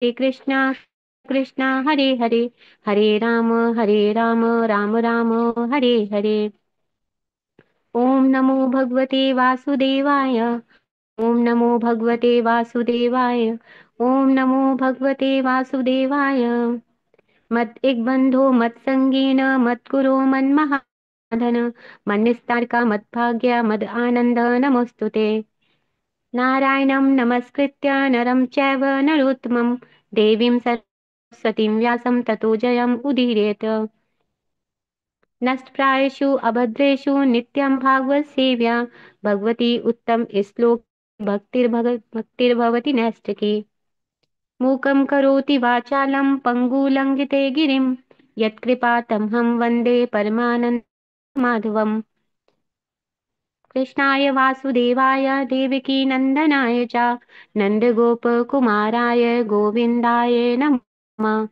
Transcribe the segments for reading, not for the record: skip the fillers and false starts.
कृष्णा कृष्णा हरे हरे, हरे राम राम राम हरे हरे। ओम नमो भगवते वासुदेवाय, ओम नमो भगवते वासुदेवाय, ओम नमो भगवते वासुदेवाय। मत एक बंधो मत संगीन मत कुरो मन महाधन, मन निस्तार का मत भाग्य मद आनंद नमोस्तुते। नारायणं नमस्कृत्य नरं चैव नरोत्तमं, देवीं सरस्वतीं व्यासं ततो जयम् उदीरयेत्। नष्टप्रायेषु अभद्रेषु नित्यं भागवत सेव्या, भगवती उत्तम श्लोक भक्तिर्भवति नैष्टिकी। मूकं करोति वाचालं पङ्गुलङ्घिते गिरिं, यत्कृपातमहं वन्दे परमानन्दमाधवम्। कृष्णाय वासुदेवाय देवकी नंदनाय च नंदगोपकुमाराय गोविन्दाय नमः।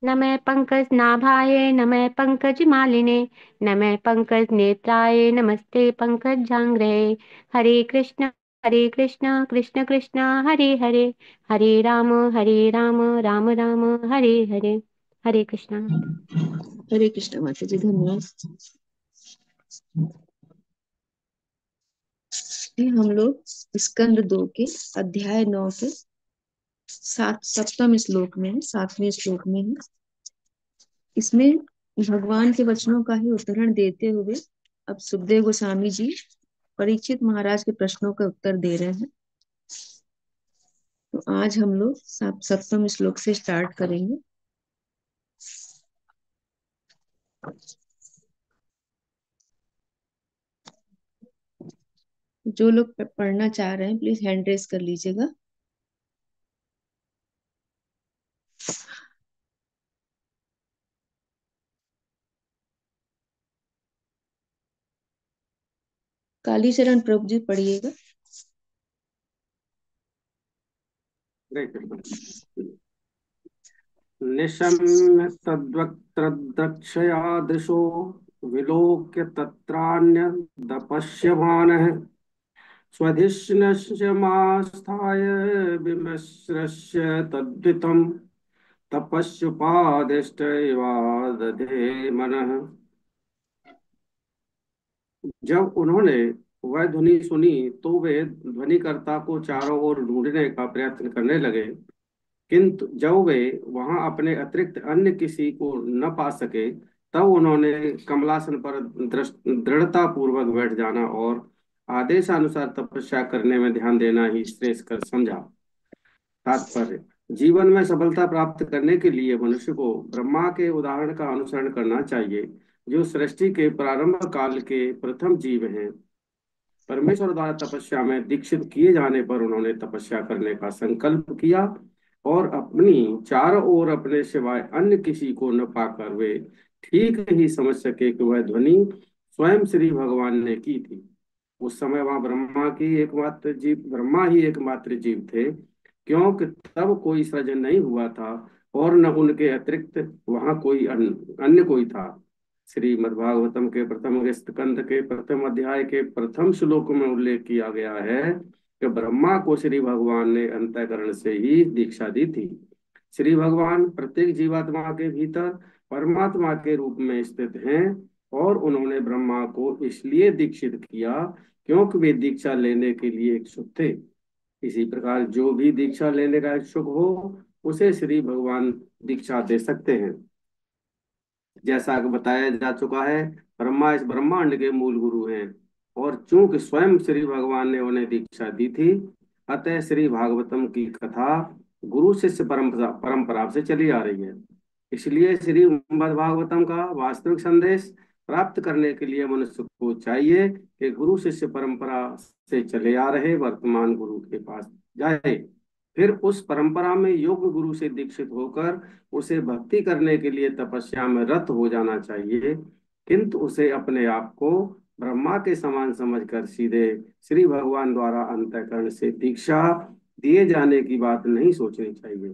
नमः पंकजनाभाय नमः पंकजमालिने, नमः पंकजनेत्राय नमस्ते पंकजांग्रये। हरे कृष्ण कृष्ण कृष्ण हरे हरे, हरे राम राम राम हरे हरे। हरे कृष्ण। हरे कृष्ण माता जी, धन्यवाद। ये हम लोग स्कंद 2 के अध्याय 9 के सप्तम श्लोक में है, 7वें श्लोक में है। इसमें भगवान के वचनों का ही उदाहरण देते हुए अब सुखदेव गोस्वामी जी परीक्षित महाराज के प्रश्नों का उत्तर दे रहे हैं। तो आज हम लोग सप्तम श्लोक से स्टार्ट करेंगे। जो लोग पढ़ना चाह रहे हैं प्लीज हैंड रेस कर लीजिएगा। काली शरण प्रभु जी पढ़िएगा। निशम्य तद्वक्त्रद्रक्षया दृशो, विलोक्य तत्रान्यदपश्यमानः, स्वधिष्णुमास्थाय विमश्रस्य तद्वितं, तपस्युपादिष्टैवादधे मनः। जब उन्होंने वह ध्वनि सुनी तो वे ध्वनिकर्ता को चारों ओर ढूंढने का प्रयत्न करने लगे, किंतु जब वे वहां अपने अतिरिक्त अन्य किसी को न पा सके तब उन्होंने कमलासन पर दृढ़ता पूर्वक बैठ जाना और आदेशानुसार तपस्या करने में ध्यान देना ही श्रेष्ठ कर समझा। तात्पर्य: जीवन में सफलता प्राप्त करने के लिए मनुष्य को ब्रह्मा के उदाहरण का अनुसरण करना चाहिए, जो सृष्टि के प्रारंभ काल के प्रथम जीव हैं। परमेश्वर द्वारा तपस्या में दीक्षित किए जाने पर उन्होंने तपस्या करने का संकल्प किया और अपनी चारों ओर अपने सिवाय अन्य किसी को न पाकर वे ठीक ही समझ सके कि वह ध्वनि स्वयं श्री भगवान ने की थी। उस समय वहां ब्रह्मा ही एकमात्र जीव थे, क्योंकि तब कोई सृजन नहीं हुआ था और न उनके अतिरिक्त वहां कोई अन्य कोई था। श्रीमद्भागवतम के प्रथम स्कंद के प्रथम अध्याय के प्रथम श्लोक में उल्लेख किया गया है कि ब्रह्मा को श्री भगवान ने अंतःकरण से ही दीक्षा दी थी। श्री भगवान प्रत्येक जीवात्मा के भीतर परमात्मा के रूप में स्थित हैं और उन्होंने ब्रह्मा को इसलिए दीक्षित किया क्योंकि वे दीक्षा लेने के लिए इच्छुक थे। इसी प्रकार जो भी दीक्षा लेने का इच्छुक हो उसे श्री भगवान दीक्षा दे सकते हैं। जैसा कि बताया जा चुका है, ब्रह्मा इस ब्रह्मांड के मूल गुरु हैं और चूंकि स्वयं श्री भगवान ने उन्हें दीक्षा दी थी, अतः श्री भागवतम की कथा गुरु शिष्य परंपरा से चली आ रही है। इसलिए श्री भागवतम का वास्तविक संदेश प्राप्त करने के लिए मनुष्य को चाहिए कि गुरु शिष्य परंपरा से चले आ रहे वर्तमान गुरु के पास जाए, फिर उस परंपरा में योग्य गुरु से दीक्षित होकर उसे भक्ति करने के लिए तपस्या में रत हो जाना चाहिए, किंतु उसे अपने आप को ब्रह्मा के समान समझकर सीधे श्री भगवान द्वारा अंतःकरण से दीक्षा दिए जाने की बात नहीं सोचनी चाहिए,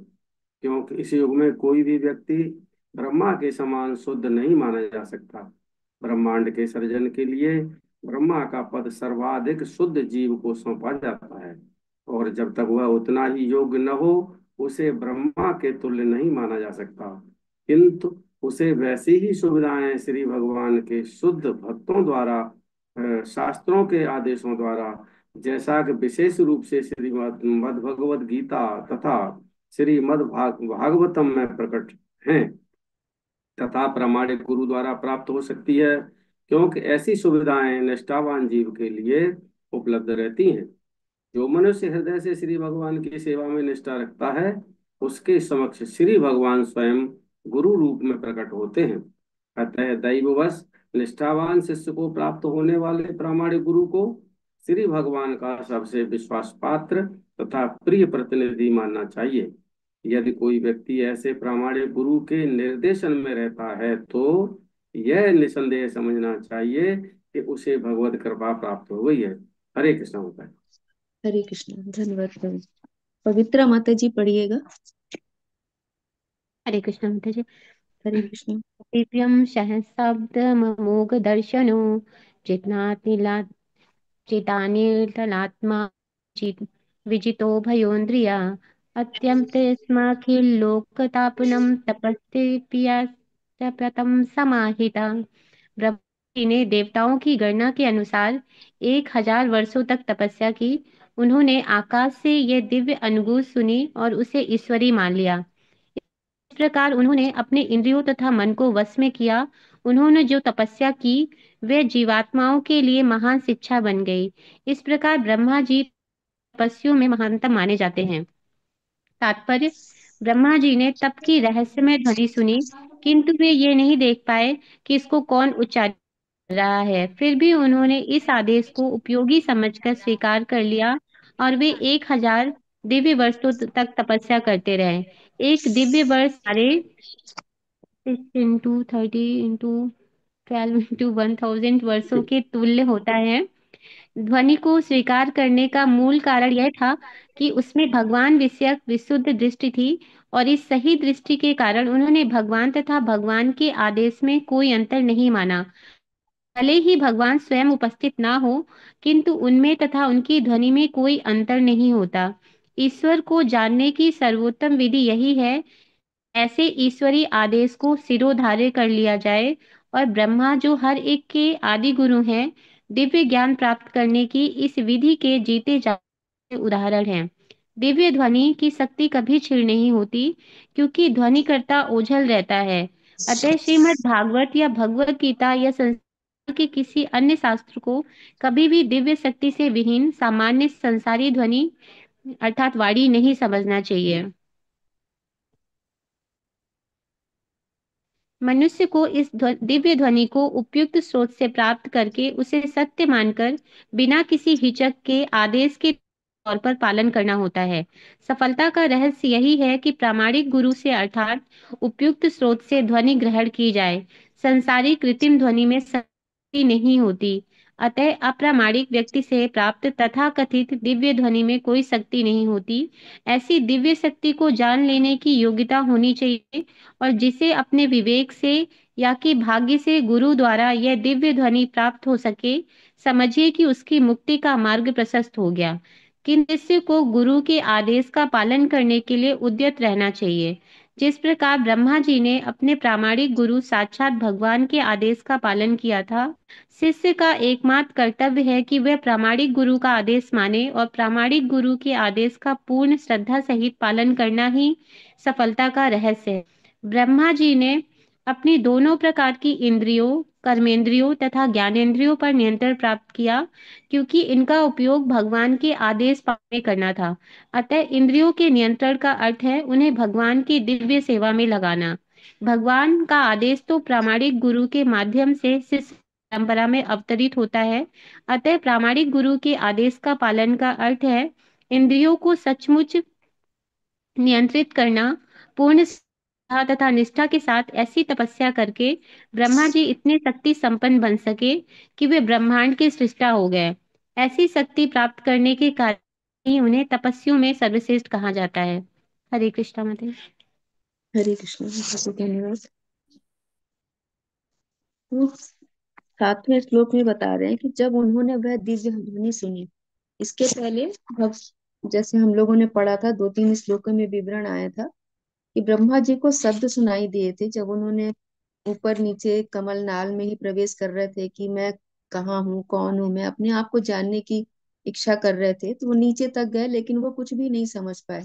क्योंकि इस युग में कोई भी व्यक्ति ब्रह्मा के समान शुद्ध नहीं माना जा सकता। ब्रह्मांड के सर्जन के लिए ब्रह्मा का पद सर्वाधिक शुद्ध जीव को सौंपा जाता है और जब तक वह उतना ही योग्य न हो उसे ब्रह्मा के तुल्य नहीं माना जा सकता, किंतु उसे वैसी ही सुविधाएं श्री भगवान के शुद्ध भक्तों द्वारा शास्त्रों के आदेशों द्वारा, जैसा कि विशेष रूप से श्रीमद् मद् भगवत गीता तथा श्रीमद् भागवतम में प्रकट हैं, तथा प्रामाणिक गुरु द्वारा प्राप्त हो सकती है, क्योंकि ऐसी सुविधाएं निष्ठावान जीव के लिए उपलब्ध रहती हैं। जो मनुष्य हृदय से श्री भगवान की सेवा में निष्ठा रखता है, उसके समक्ष श्री भगवान स्वयं गुरु रूप में प्रकट होते हैं। अतः दैववश निष्ठावान शिष्य को प्राप्त होने वाले प्रामाणिक गुरु को श्री भगवान का सबसे विश्वास पात्र तथा प्रिय प्रतिनिधि मानना चाहिए। यदि कोई व्यक्ति ऐसे प्रामाणिक गुरु के निर्देशन में रहता है, तो यह निसंदेह समझना चाहिए कि उसे भगवत कृपा प्राप्त हो गई है। हरे कृष्ण होता है। हरे कृष्ण। धन्यवाद प्रभु। पवित्रा माता जी पढ़िएगा। हरे कृष्ण माता जी। हरे कृष्ण। दिव्यं सहस्राब्दममोघ दर्शनो जित्नातिला चितानिर्ललात्मा विजितो भयोन्द्रिया अत्यन्तेस्माखिलोकतापनं तपस्तेऽप्यतं समाहिता। ब्रह्मा जी ने देवताओं की गणना के अनुसार 1000 वर्षों तक तपस्या की। उन्होंने आकाश से यह दिव्य अनुगूँज सुनी और उसे ईश्वरी मान लिया। इस प्रकार उन्होंने अपने इंद्रियों तथा मन को वश में किया। उन्होंने जो तपस्या की वह जीवात्माओं के लिए महान शिक्षा बन गई। इस प्रकार ब्रह्मा जी तपस्वियों में महानतम माने जाते हैं। तात्पर्य: ब्रह्मा जी ने तप की रहस्यमय ध्वनि सुनी, किंतु वे ये नहीं देख पाए कि इसको कौन उच्चारित कर रहा है। फिर भी उन्होंने इस आदेश को उपयोगी समझकर स्वीकार कर लिया और वे 1000 दिव्य वर्षों तक तपस्या करते रहे। एक दिव्य वर्ष सारे 6 × 30 × 12 × 1000 वर्षों के तुल्य होता है। ध्वनि को स्वीकार करने का मूल कारण यह था कि उसमें भगवान विषयक विशुद्ध दृष्टि थी, और इस सही दृष्टि के कारण उन्होंने भगवान तथा भगवान के आदेश में कोई अंतर नहीं माना। भले ही भगवान स्वयं उपस्थित ना हो, किंतु उनमें तथा उनकी ध्वनि में कोई अंतर नहीं होता। ईश्वर को जानने की सर्वोत्तम विधि यही है, ऐसे ईश्वरी आदेश को सिरोधार्य कर लिया जाए। और ब्रह्मा जो हर एक के आदि गुरु हैं, दिव्य ज्ञान प्राप्त करने की इस विधि के जीते जागते उदाहरण हैं। दिव्य ध्वनि की शक्ति कभी क्षीण नहीं होती, क्योंकि ध्वनिकर्ता ओझल रहता है। अतः श्रीमद् भागवत या भगवत गीता या संसार के किसी अन्य शास्त्र को कभी भी दिव्य शक्ति से विहीन सामान्य संसारी ध्वनि अर्थात वाणी नहीं समझना चाहिए। मनुष्य को इस दिव्य ध्वनि को उपयुक्त स्रोत से प्राप्त करके उसे सत्य मानकर बिना किसी हिचक के आदेश के तौर पर पालन करना होता है। सफलता का रहस्य यही है कि प्रामाणिक गुरु से अर्थात उपयुक्त स्रोत से ध्वनि ग्रहण की जाए। संसारी कृत्रिम ध्वनि में शक्ति नहीं होती, अतः अप्रामाणिक व्यक्ति से प्राप्त तथा कथित दिव्य ध्वनि में कोई शक्ति नहीं होती। ऐसी दिव्य शक्ति को जान लेने की योग्यता होनी चाहिए, और जिसे अपने विवेक से या कि भाग्य से गुरु द्वारा यह दिव्य ध्वनि प्राप्त हो सके, समझिए कि उसकी मुक्ति का मार्ग प्रशस्त हो गया। किंतु शिष्य को गुरु के आदेश का पालन करने के लिए उद्यत रहना चाहिए। जिस प्रकार ब्रह्मा जी ने अपने प्रामाणिक गुरु साक्षात भगवान के आदेश का पालन किया था, शिष्य का एकमात्र कर्तव्य है कि वह प्रामाणिक गुरु का आदेश माने, और प्रामाणिक गुरु के आदेश का पूर्ण श्रद्धा सहित पालन करना ही सफलता का रहस्य है। ब्रह्मा जी ने अपनी दोनों प्रकार की इंद्रियों, कर्मेंद्रियों तथा ज्ञानेंद्रियों पर नियंत्रण प्राप्त किया, क्योंकि इनका उपयोग भगवान के आदेश पालन में करना था। अतः इंद्रियों के नियंत्रण का अर्थ है उन्हें भगवान की दिव्य सेवा में लगाना। भगवान का आदेश तो प्रामाणिक गुरु के माध्यम से शिष्य परंपरा में अवतरित होता है। अतः प्रामाणिक गुरु के आदेश का पालन का अर्थ है इंद्रियों को सचमुच नियंत्रित करना। पूर्ण श्रद्धा तथा निष्ठा के साथ ऐसी तपस्या करके ब्रह्मा जी इतने शक्ति संपन्न बन सके कि वे ब्रह्मांड के सृष्टा हो गए। ऐसी शक्ति प्राप्त करने के कारण ही उन्हें तपस्वियों में सर्वश्रेष्ठ कहा जाता है। हरे कृष्णा माता। हरे कृष्ण। बहुत धन्यवाद। तो 7वें श्लोक में बता रहे हैं कि जब उन्होंने वह दिव्य ध्वनि सुनी, इसके पहले जैसे हम लोगों ने पढ़ा था, 2-3 श्लोकों में विवरण आया था कि ब्रह्मा जी को शब्द सुनाई दिए थे जब उन्होंने ऊपर नीचे कमल नाल में ही प्रवेश कर रहे थे कि मैं कहाँ हूँ, कौन हूँ, मैं अपने आप को जानने की इच्छा कर रहे थे। तो वो नीचे तक गए लेकिन वो कुछ भी नहीं समझ पाए,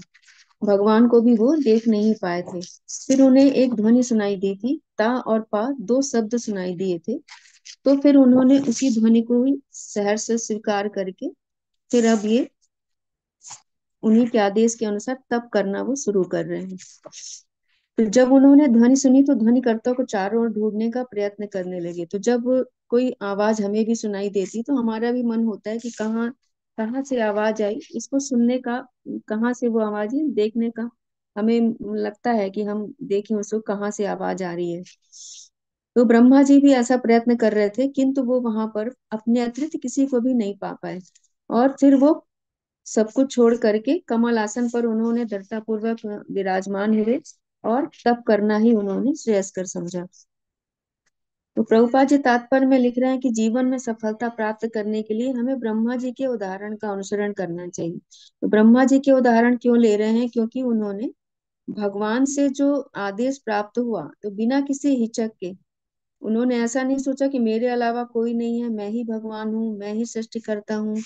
भगवान को भी वो देख नहीं पाए थे। फिर उन्हें एक ध्वनि सुनाई दी थी, ता और पा, दो शब्द सुनाई दिए थे। तो फिर उन्होंने उसी ध्वनि को ही सहर्ष से स्वीकार करके फिर अब ये उन्हीं के आदेश के अनुसार तप करना वो शुरू कर रहे हैं। तो जब उन्होंने ध्वनि सुनी तो ध्वनिकर्ता को चारों ओर ढूंढने का प्रयत्न करने लगे। तो जब कोई आवाज हमें भी सुनाई देती तो हमारा भी मन होता है कि कहाँ कहाँ से आवाज आई, इसको सुनने का, कहाँ से वो आवाज है देखने का हमें लगता है कि हम देखें उसको कहाँ से आवाज आ रही है। तो ब्रह्मा जी भी ऐसा प्रयत्न कर रहे थे किंतु वो वहां पर अपने अतिरिक्त किसी को भी नहीं पा पाए। और फिर वो सब कुछ छोड़ करके कमल आसन पर उन्होंने दृढ़ता पूर्वक विराजमान हुए और तप करना ही उन्होंने श्रेयस्कर समझा। तो प्रभुपाद जी तात्पर्य में लिख रहे हैं कि जीवन में सफलता प्राप्त करने के लिए हमें ब्रह्मा जी के उदाहरण का अनुसरण करना चाहिए। तो ब्रह्मा जी के उदाहरण क्यों ले रहे हैं, क्योंकि उन्होंने भगवान से जो आदेश प्राप्त हुआ तो बिना किसी हिचक के उन्होंने ऐसा नहीं सोचा कि मेरे अलावा कोई नहीं है, मैं ही भगवान हूँ, मैं ही सृष्टि करता हूँ।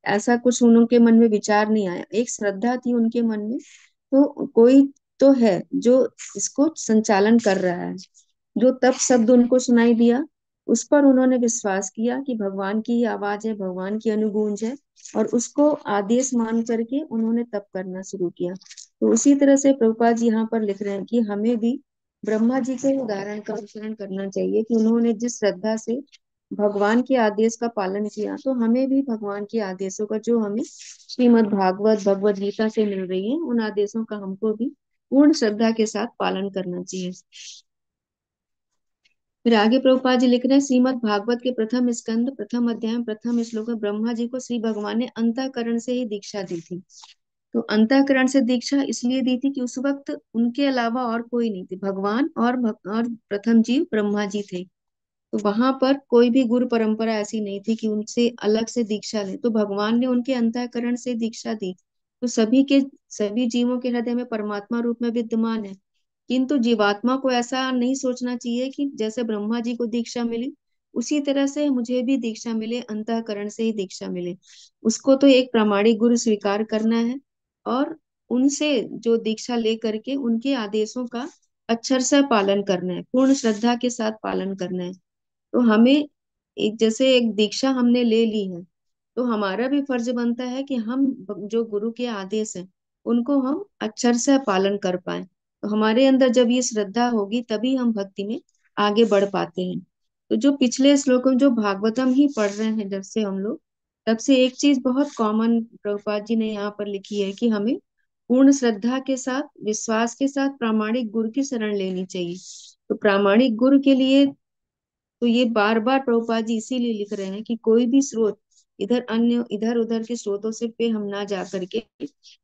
ऐसा कुछ उनके मन में विचार नहीं आया, एक श्रद्धा थी उनके मन में। तो कोई तो है जो इसको संचालन कर रहा है। जो तब शब्द उनको सुनाई दिया उस पर उन्होंने विश्वास किया कि भगवान की ही आवाज है, भगवान की अनुगूंज है, और उसको आदेश मान करके उन्होंने तप करना शुरू किया। तो उसी तरह से प्रभुपाद जी यहाँ पर लिख रहे हैं कि हमें भी ब्रह्मा जी के उदाहरण का अनुसरण करना चाहिए कि उन्होंने जिस श्रद्धा से भगवान के आदेश का पालन किया, तो हमें भी भगवान के आदेशों का, जो हमें श्रीमद् भागवत भगवत गीता से मिल रही है, उन आदेशों का हमको भी पूर्ण श्रद्धा के साथ पालन करना चाहिए। फिर आगे प्रभुपाद जी लिख रहे हैं, श्रीमद् भागवत के प्रथम स्कंद प्रथम अध्याय प्रथम श्लोक में ब्रह्मा जी को श्री भगवान ने अंतःकरण से ही दीक्षा दी थी। तो अंतःकरण से दीक्षा इसलिए दी थी कि उस वक्त उनके अलावा और कोई नहीं थे, भगवान और प्रथम जीव ब्रह्मा जी थे। तो वहां पर कोई भी गुरु परंपरा ऐसी नहीं थी कि उनसे अलग से दीक्षा ले, तो भगवान ने उनके अंतःकरण से दीक्षा दी। तो सभी जीवों के हृदय में परमात्मा रूप में विद्यमान है। किंतु जीवात्मा को ऐसा नहीं सोचना चाहिए कि जैसे ब्रह्मा जी को दीक्षा मिली उसी तरह से मुझे भी दीक्षा मिले, अंतःकरण से ही दीक्षा मिले। उसको तो एक प्रामाणिक गुरु स्वीकार करना है और उनसे जो दीक्षा ले करके उनके आदेशों का अक्षर से पालन करना है, पूर्ण श्रद्धा के साथ पालन करना है। तो हमें एक जैसे एक दीक्षा हमने ले ली है तो हमारा भी फर्ज बनता है कि हम जो गुरु के आदेश हैं उनको हम अक्षर से पालन कर पाए। तो हमारे अंदर जब ये श्रद्धा होगी तभी हम भक्ति में आगे बढ़ पाते हैं। तो जो पिछले श्लोक में जो भागवतम ही पढ़ रहे हैं जब से हम लोग, तब से एक चीज बहुत कॉमन प्रभुपाद जी ने यहाँ पर लिखी है कि हमें पूर्ण श्रद्धा के साथ विश्वास के साथ प्रामाणिक गुरु की शरण लेनी चाहिए। तो प्रामाणिक गुरु के लिए तो ये बार बार प्रभुपाद जी इसीलिए लिख रहे हैं कि कोई भी स्रोत इधर उधर के स्रोतों से पे हम ना जा करके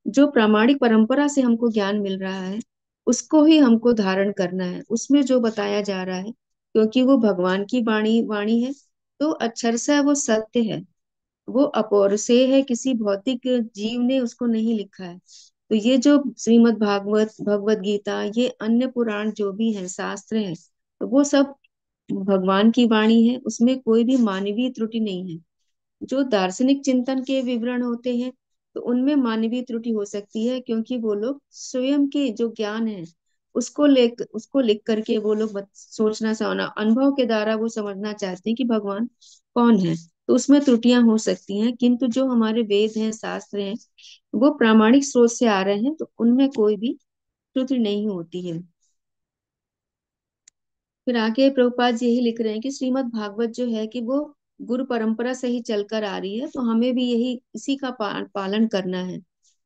जो प्रामाणिक परंपरा से हमको ज्ञान मिल रहा है उसको ही हमको धारण करना है, उसमें जो बताया जा रहा है, क्योंकि वो भगवान की वाणी वाणी है। तो अक्षर से वो सत्य है, वो अपौरुषेय है, किसी भौतिक जीव ने उसको नहीं लिखा है। तो ये जो श्रीमद् भागवत भगवत गीता, ये अन्य पुराण जो भी हैं शास्त्र हैं, तो वो सब भगवान की वाणी है, उसमें कोई भी मानवीय त्रुटि नहीं है। जो दार्शनिक चिंतन के विवरण होते हैं तो उनमें मानवीय त्रुटि हो सकती है, क्योंकि वो लोग स्वयं के जो ज्ञान है उसको लिख करके वो लोग सोचना समझना अनुभव के द्वारा वो समझना चाहते हैं कि भगवान कौन है। तो उसमें त्रुटियां हो सकती हैं, किंतु जो हमारे वेद हैं शास्त्र हैं वो प्रामाणिक स्रोत से आ रहे हैं तो उनमें कोई भी त्रुटि नहीं होती है। फिर आगे प्रभुपाद जी यही लिख रहे हैं कि श्रीमद् भागवत जो है कि वो गुरु परंपरा से ही चलकर आ रही है, तो हमें भी यही इसी का पालन करना है।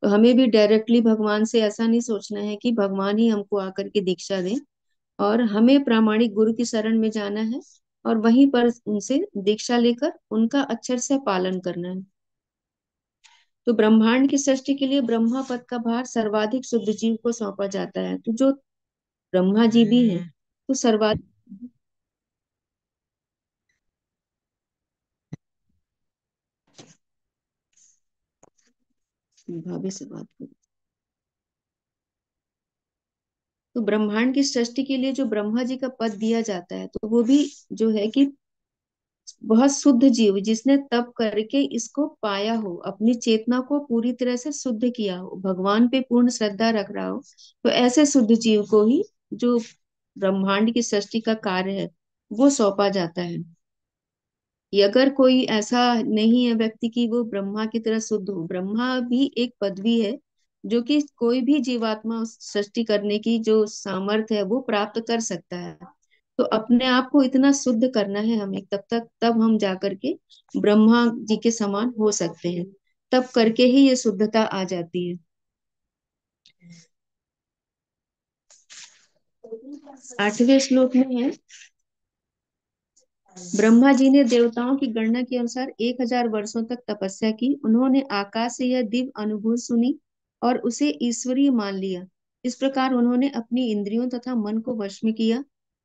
तो हमें भी डायरेक्टली भगवान से ऐसा नहीं सोचना है कि भगवान ही हमको आकर के दीक्षा दें, और हमें प्रामाणिक गुरु की शरण में जाना है और वहीं पर उनसे दीक्षा लेकर उनका अक्षर से पालन करना है। तो ब्रह्मांड की सृष्टि के लिए ब्रह्मा पद का भार सर्वाधिक शुद्ध जीव को सौंपा जाता है। तो जो ब्रह्मा जी भी हैं तो सर्वाधिक भाभी से बात करो। तो ब्रह्मांड की सृष्टि के लिए जो ब्रह्मा जी का पद दिया जाता है, तो वो भी जो है कि बहुत शुद्ध जीव जिसने तप करके इसको पाया हो, अपनी चेतना को पूरी तरह से शुद्ध किया हो, भगवान पे पूर्ण श्रद्धा रख रहा हो, तो ऐसे शुद्ध जीव को ही जो ब्रह्मांड की सृष्टि का कार्य है वो सौंपा जाता है। कि अगर कोई ऐसा नहीं है व्यक्ति की वो ब्रह्मा की तरह शुद्ध हो, ब्रह्मा भी एक पदवी है जो कि कोई भी जीवात्मा उस सृष्टि करने की जो सामर्थ्य है वो प्राप्त कर सकता है। तो अपने आप को इतना शुद्ध करना है हमें, तब हम जाकर के ब्रह्मा जी के समान हो सकते हैं। तब करके ही ये शुद्धता आ जाती है। 8वें श्लोक में है, ब्रह्मा जी ने देवताओं की गणना के अनुसार 1000 वर्षों तक तपस्या की। उन्होंने आकाश से यह दिव्य अनुभूति सुनी और उसे ईश्वरीय मान लिया। इस प्रकार उन्होंने अपनी इंद्रियों तथा मन को वश में किया।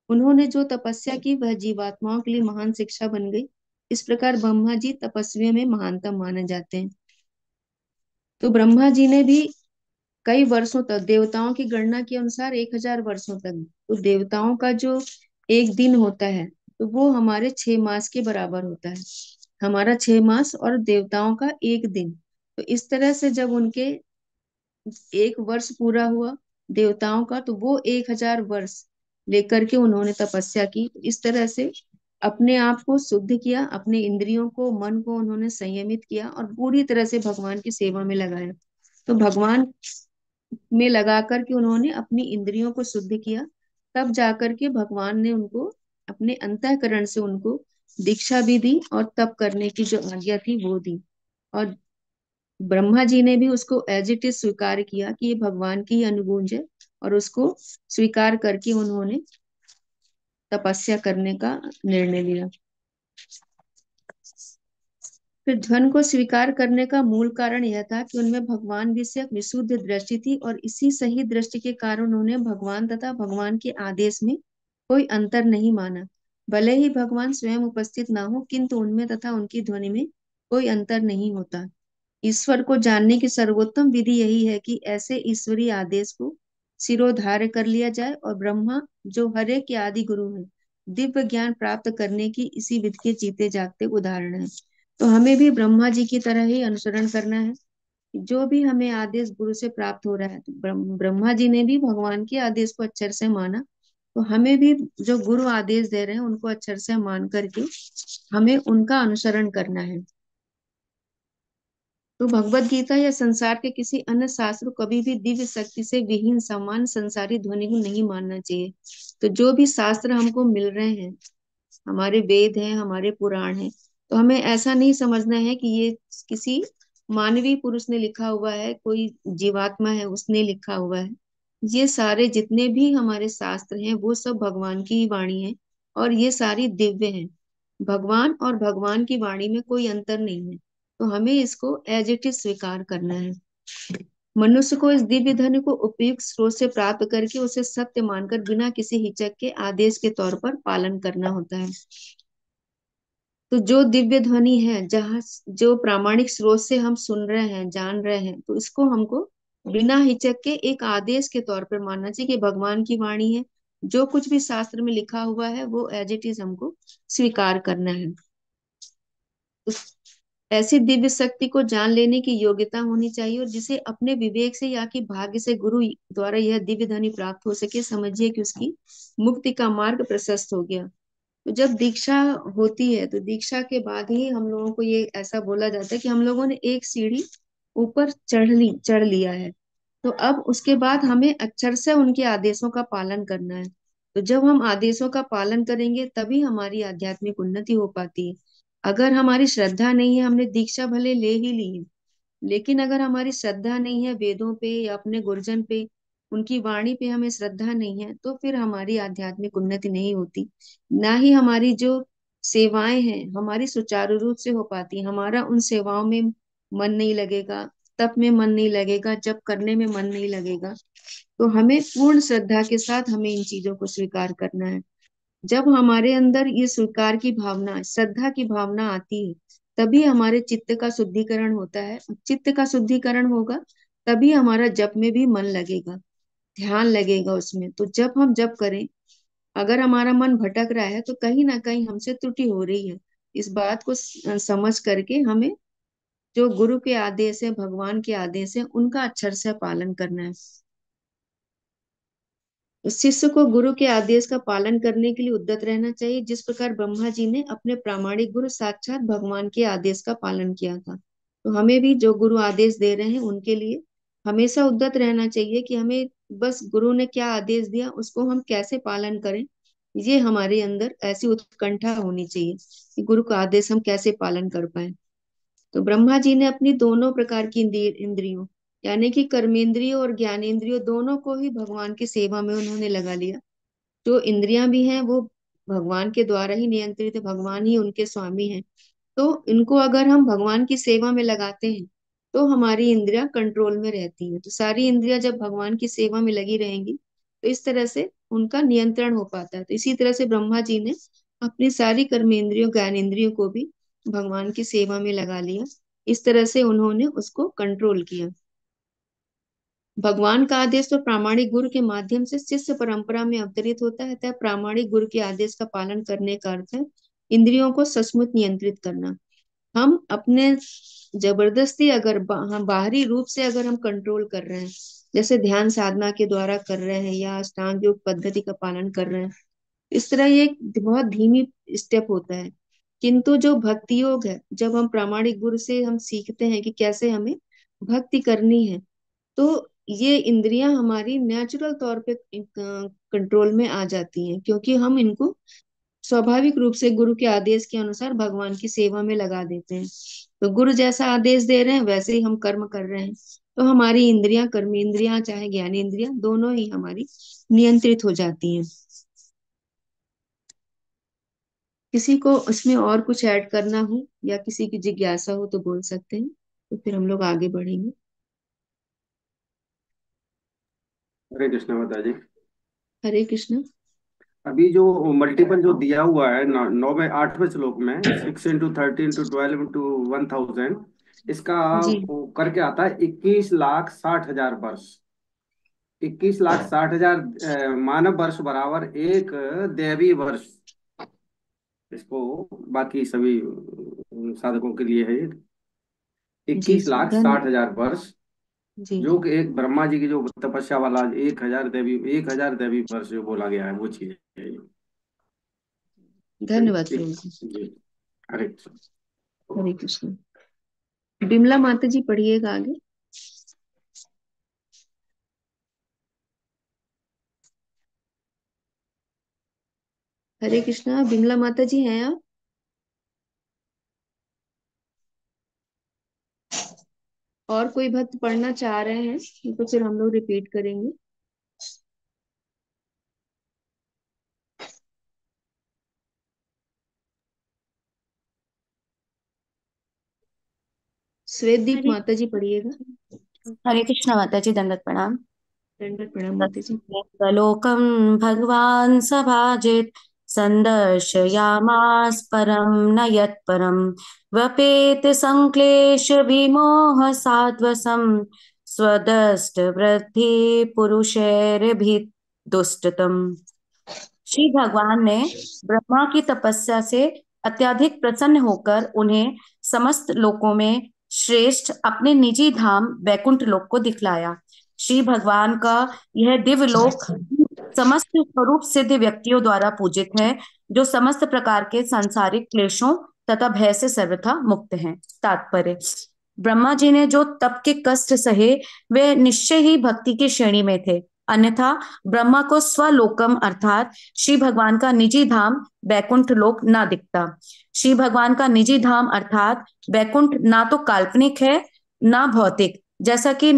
उन्होंने जो तपस्या की वह जीवात्माओं के लिए महान शिक्षा बन गई। इस प्रकार ब्रह्मा जी तपस्वियों में महानतम माने जाते हैं। तो ब्रह्मा जी ने भी कई वर्षों तक देवताओं की गणना के अनुसार 1000 वर्षों तक, तो देवताओं का जो एक दिन होता है तो वो हमारे 6 मास के बराबर होता है। हमारा 6 मास और देवताओं का एक दिन, तो इस तरह से जब उनके 1 वर्ष पूरा हुआ देवताओं का, तो वो 1000 वर्ष लेकर के उन्होंने तपस्या की। तो इस तरह से अपने आप को शुद्ध किया, अपने इंद्रियों को मन को उन्होंने संयमित किया और पूरी तरह से भगवान की सेवा में लगाया। तो भगवान में लगा करके उन्होंने अपनी इंद्रियों को शुद्ध किया। तब जाकर के भगवान ने उनको अपने अंतःकरण से उनको दीक्षा भी दी और तप करने की जो आज्ञा थी वो दी। और ब्रह्मा जी ने भी उसको एज इट इज स्वीकार किया कि ये भगवान की ही अनुगुंज है, और उसको स्वीकार करके उन्होंने तपस्या करने का निर्णय लिया। फिर धन को स्वीकार करने का मूल कारण यह था कि उनमें भगवान विषयक विशुद्ध दृष्टि थी, और इसी सही दृष्टि के कारण उन्होंने भगवान तथा भगवान के आदेश में कोई अंतर नहीं माना। भले ही भगवान स्वयं उपस्थित ना हो, किंतु उनमें तथा उनकी ध्वनि में कोई अंतर नहीं होता। ईश्वर को जानने की सर्वोत्तम विधि यही है कि ऐसे ईश्वरीय आदेश को सिरोधार्य कर लिया जाए, और ब्रह्मा जो हरे के आदि गुरु हैं, दिव्य ज्ञान प्राप्त करने की इसी विधि के जीते जागते उदाहरण है। तो हमें भी ब्रह्मा जी की तरह ही अनुसरण करना है। जो भी हमें आदेश गुरु से प्राप्त हो रहा है, तो ब्रह्मा जी ने भी भगवान के आदेश को अक्षर से माना, तो हमें भी जो गुरु आदेश दे रहे हैं उनको अक्षर से मान करके हमें उनका अनुसरण करना है। तो भगवत गीता या संसार के किसी अन्य शास्त्र को कभी भी दिव्य शक्ति से विहीन समान संसारी ध्वनि को नहीं मानना चाहिए। तो जो भी शास्त्र हमको मिल रहे हैं, हमारे वेद हैं, हमारे पुराण हैं, तो हमें ऐसा नहीं समझना है कि ये किसी मानवीय पुरुष ने लिखा हुआ है, कोई जीवात्मा है उसने लिखा हुआ है। ये सारे जितने भी हमारे शास्त्र हैं वो सब भगवान की ही वाणी है, और ये सारी दिव्य हैं। भगवान और भगवान की वाणी में कोई अंतर नहीं है, तो हमें इसको एज इट इज स्वीकार करना है। मनुष्य को इस दिव्य धन को उपयुक्त स्रोत से प्राप्त करके उसे सत्य मानकर बिना किसी हिचक के आदेश के तौर पर पालन करना होता है। तो जो दिव्य ध्वनि है, जहाँ जो प्रामाणिक स्रोत से हम सुन रहे हैं, जान रहे हैं, तो इसको हमको बिना हिचक के एक आदेश के तौर पर मानना चाहिए कि भगवान की वाणी है। जो कुछ भी शास्त्र में लिखा हुआ है वो एज इट इज हमको स्वीकार करना है। तो ऐसी दिव्य शक्ति को जान लेने की योग्यता होनी चाहिए, और जिसे अपने विवेक से या कि भाग्य से गुरु द्वारा यह दिव्य ध्वनि प्राप्त हो सके, समझिए कि उसकी मुक्ति का मार्ग प्रशस्त हो गया। तो जब दीक्षा होती है तो दीक्षा के बाद ही हम लोगों को ये ऐसा बोला जाता है कि हम लोगों ने एक सीढ़ी ऊपर चढ़ लिया है। तो अब उसके बाद हमें अक्षर से उनके आदेशों का पालन करना है। तो जब हम आदेशों का पालन करेंगे तभी हमारी आध्यात्मिक उन्नति हो पाती है। अगर हमारी श्रद्धा नहीं है, हमने दीक्षा भले ले ही ली है, लेकिन अगर हमारी श्रद्धा नहीं है वेदों पे या अपने गुरुजन पे, उनकी वाणी पे हमें श्रद्धा नहीं है, तो फिर हमारी आध्यात्मिक उन्नति नहीं होती। ना ही हमारी जो सेवाएं हैं हमारी सुचारू रूप से हो पाती। हमारा उन सेवाओं में मन नहीं लगेगा, तप में मन नहीं लगेगा, जप करने में मन नहीं लगेगा। तो हमें पूर्ण श्रद्धा के साथ हमें इन चीजों को स्वीकार करना है। जब हमारे अंदर ये स्वीकार की भावना, श्रद्धा की भावना आती है, तभी हमारे चित्त का शुद्धिकरण होता है। चित्त का शुद्धिकरण होगा तभी हमारा जप में भी मन लगेगा, ध्यान लगेगा उसमें। तो जब हम जप करें, अगर हमारा मन भटक रहा है तो कहीं ना कहीं हमसे त्रुटि हो रही है। इस बात को समझ करके हमें जो गुरु के आदेश है, भगवान के आदेश है, उनका अक्षर से पालन करना है। तो शिष्य को गुरु के आदेश का पालन करने के लिए उद्यत रहना चाहिए, जिस प्रकार ब्रह्मा जी ने अपने प्रामाणिक गुरु साक्षात भगवान के आदेश का पालन किया था। तो हमें भी जो गुरु आदेश दे रहे हैं उनके लिए हमेशा उद्यत रहना चाहिए कि हमें बस गुरु ने क्या आदेश दिया उसको हम कैसे पालन करें। ये हमारे अंदर ऐसी उत्कंठा होनी चाहिए कि गुरु का आदेश हम कैसे पालन कर पाए। तो ब्रह्मा जी ने अपनी दोनों प्रकार की इंद्रियों, यानी कि कर्मेंद्रियों और ज्ञानेंद्रियों, दोनों को ही भगवान की सेवा में उन्होंने लगा लिया। जो इंद्रियां भी हैं वो भगवान के द्वारा ही नियंत्रित है, भगवान ही उनके स्वामी हैं। तो इनको अगर हम भगवान की सेवा में लगाते हैं तो हमारी इंद्रियां कंट्रोल में रहती हैं। तो सारी इंद्रियां जब भगवान की सेवा में लगी रहेंगी तो इस तरह से उनका नियंत्रण हो पाता है। तो इसी तरह से ब्रह्मा जी ने अपनी सारी कर्मेंद्रियों ज्ञानेंद्रियों को भी भगवान की सेवा में लगा लिया। इस तरह से उन्होंने उसको कंट्रोल किया। भगवान का आदेश तो प्रामाणिक गुरु के माध्यम से शिष्य परंपरा में अवतरित होता है। अतः प्रामाणिक गुरु के आदेश का पालन करने का अर्थ है इंद्रियों को सचमुच नियंत्रित करना। हम अपने जबरदस्ती अगर हम बाहरी रूप से अगर हम कंट्रोल कर रहे हैं, जैसे ध्यान साधना के द्वारा कर रहे हैं या अष्टांग योग पद्धति का पालन कर रहे हैं, इस तरह ये एक बहुत धीमी स्टेप होता है। किंतु जो भक्ति योग है, जब हम प्रामाणिक गुरु से हम सीखते हैं कि कैसे हमें भक्ति करनी है, तो ये इंद्रियां हमारी नेचुरल तौर पे कंट्रोल में आ जाती हैं, क्योंकि हम इनको स्वाभाविक रूप से गुरु के आदेश के अनुसार भगवान की सेवा में लगा देते हैं। तो गुरु जैसा आदेश दे रहे हैं वैसे ही हम कर्म कर रहे हैं। तो हमारी इंद्रियां, कर्मेंद्रियां चाहे ज्ञानेंद्रियां, दोनों ही हमारी नियंत्रित हो जाती हैं। किसी को उसमें और कुछ ऐड करना हो या किसी की जिज्ञासा हो तो बोल सकते हैं, तो फिर हम लोग आगे बढ़ेंगे। हरे कृष्ण माता जी। हरे कृष्ण। अभी जो मल्टीपल जो दिया हुआ है 9वें 8वें श्लोक में 6 into 13 to 12 into 1000, इसका जी वो करके आता है 21,60,000 वर्ष। 21,60,000 मानव वर्ष बराबर एक दैवी वर्ष। इसको बाकी सभी साधकों के लिए है ये जी इक्कीस जी लाख धन्य साठ हजार वर्ष जी जो जी कि एक ब्रह्मा जी की जो तपस्या वाला 1,000 देवी वर्ष जो बोला गया है वो चीज है ये। धन्यवाद प्रभु जी। जी। हरे कृष्ण। हरे कृष्ण। बिमला माता जी पढ़िएगा आगे। हरे कृष्णा। बिमला माता जी हैं आप? और कोई भक्त पढ़ना चाह रहे हैं तो फिर हम लोग रिपीट करेंगे। श्वेतदीप हरे माता जी पढ़िएगा। हरे कृष्ण माता जी, दंडवत प्रणाम। दंडवत प्रणाम माता जी। लोकम भगवान सभाजित संदर्शयामास परम न यत्परम वपेत संक्लेश विमोह साध्वसम स्वदष्ट वृद्धि पुरुषैरभित दुष्टतम। श्री भगवान ने ब्रह्मा की तपस्या से अत्यधिक प्रसन्न होकर उन्हें समस्त लोकों में श्रेष्ठ अपने निजी धाम वैकुंठ लोक को दिखलाया। श्री भगवान का यह दिव्य लोक समस्त स्वरूप सिद्ध व्यक्तियों द्वारा पूजित है, जो समस्त प्रकार के सांसारिक क्लेशों तथा भय से सर्वथा मुक्त हैं। तात्पर्य: ब्रह्मा जी ने जो तप के कष्ट सहे वे निश्चय ही भक्ति की श्रेणी में थे, अन्यथा ब्रह्मा को स्वलोकम अर्थात श्री भगवान का निजी धाम बैकुंठ लोक ना दिखता। श्री भगवान का निजी धाम अर्थात बैकुंठ ना तो काल्पनिक है ना भौतिक, जैसा कि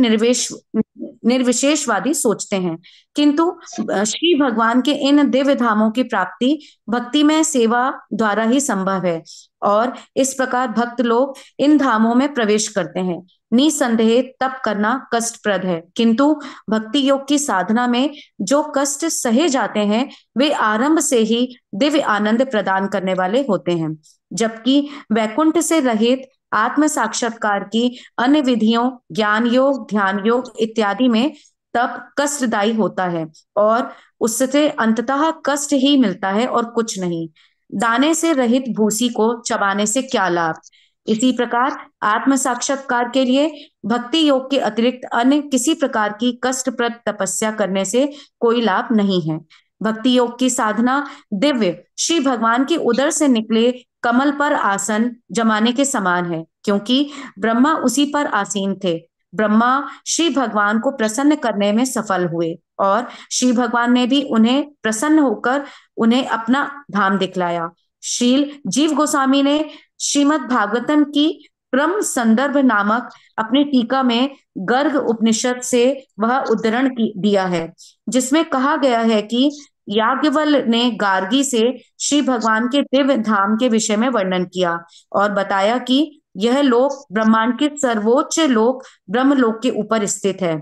निर्विशेषवादी सोचते हैं, किंतु श्री भगवान के इन दिव्य धामों की प्राप्ति भक्ति में सेवा द्वारा ही संभव है, और इस प्रकार भक्त लोग इन धामों में प्रवेश करते हैं। निसंदेह तप करना कष्टप्रद है, किंतु भक्ति योग की साधना में जो कष्ट सहे जाते हैं वे आरंभ से ही दिव्य आनंद प्रदान करने वाले होते हैं। जबकि वैकुंठ से रहित आत्म साक्षात्कार की अन्य विधियों, ज्ञान योग, ध्यान योग इत्यादि में तप कष्टदायी होता है और उससे अंततः कष्ट ही मिलता है और कुछ नहीं। दाने से रहित भूसी को चबाने से क्या लाभ। इसी प्रकार आत्म साक्षात्कार के लिए भक्ति योग के अतिरिक्त अन्य किसी प्रकार की कष्टप्रद तपस्या करने से कोई लाभ नहीं है। भक्ति योग की साधना दिव्य श्री भगवान की उदर से निकले कमल पर आसन जमाने के समान है, क्योंकि ब्रह्मा उसी पर आसीन थे। ब्रह्मा श्री भगवान को प्रसन्न करने में सफल हुए और श्री भगवान ने भी उन्हें प्रसन्न होकर उन्हें अपना धाम दिखलाया। श्रील जीव गोस्वामी ने श्रीमद् भागवतम की क्रम संदर्भ नामक अपनी टीका में गर्ग उपनिषद से वह उद्धरण दिया है, जिसमें कहा गया है कि याज्ञवल्क्य ने गार्गी से श्री भगवान के दिव्य धाम के विषय में वर्णन किया और बताया कि यह लोक ब्रह्मांड के सर्वोच्च लोक ब्रह्मलोक के ऊपर स्थित है।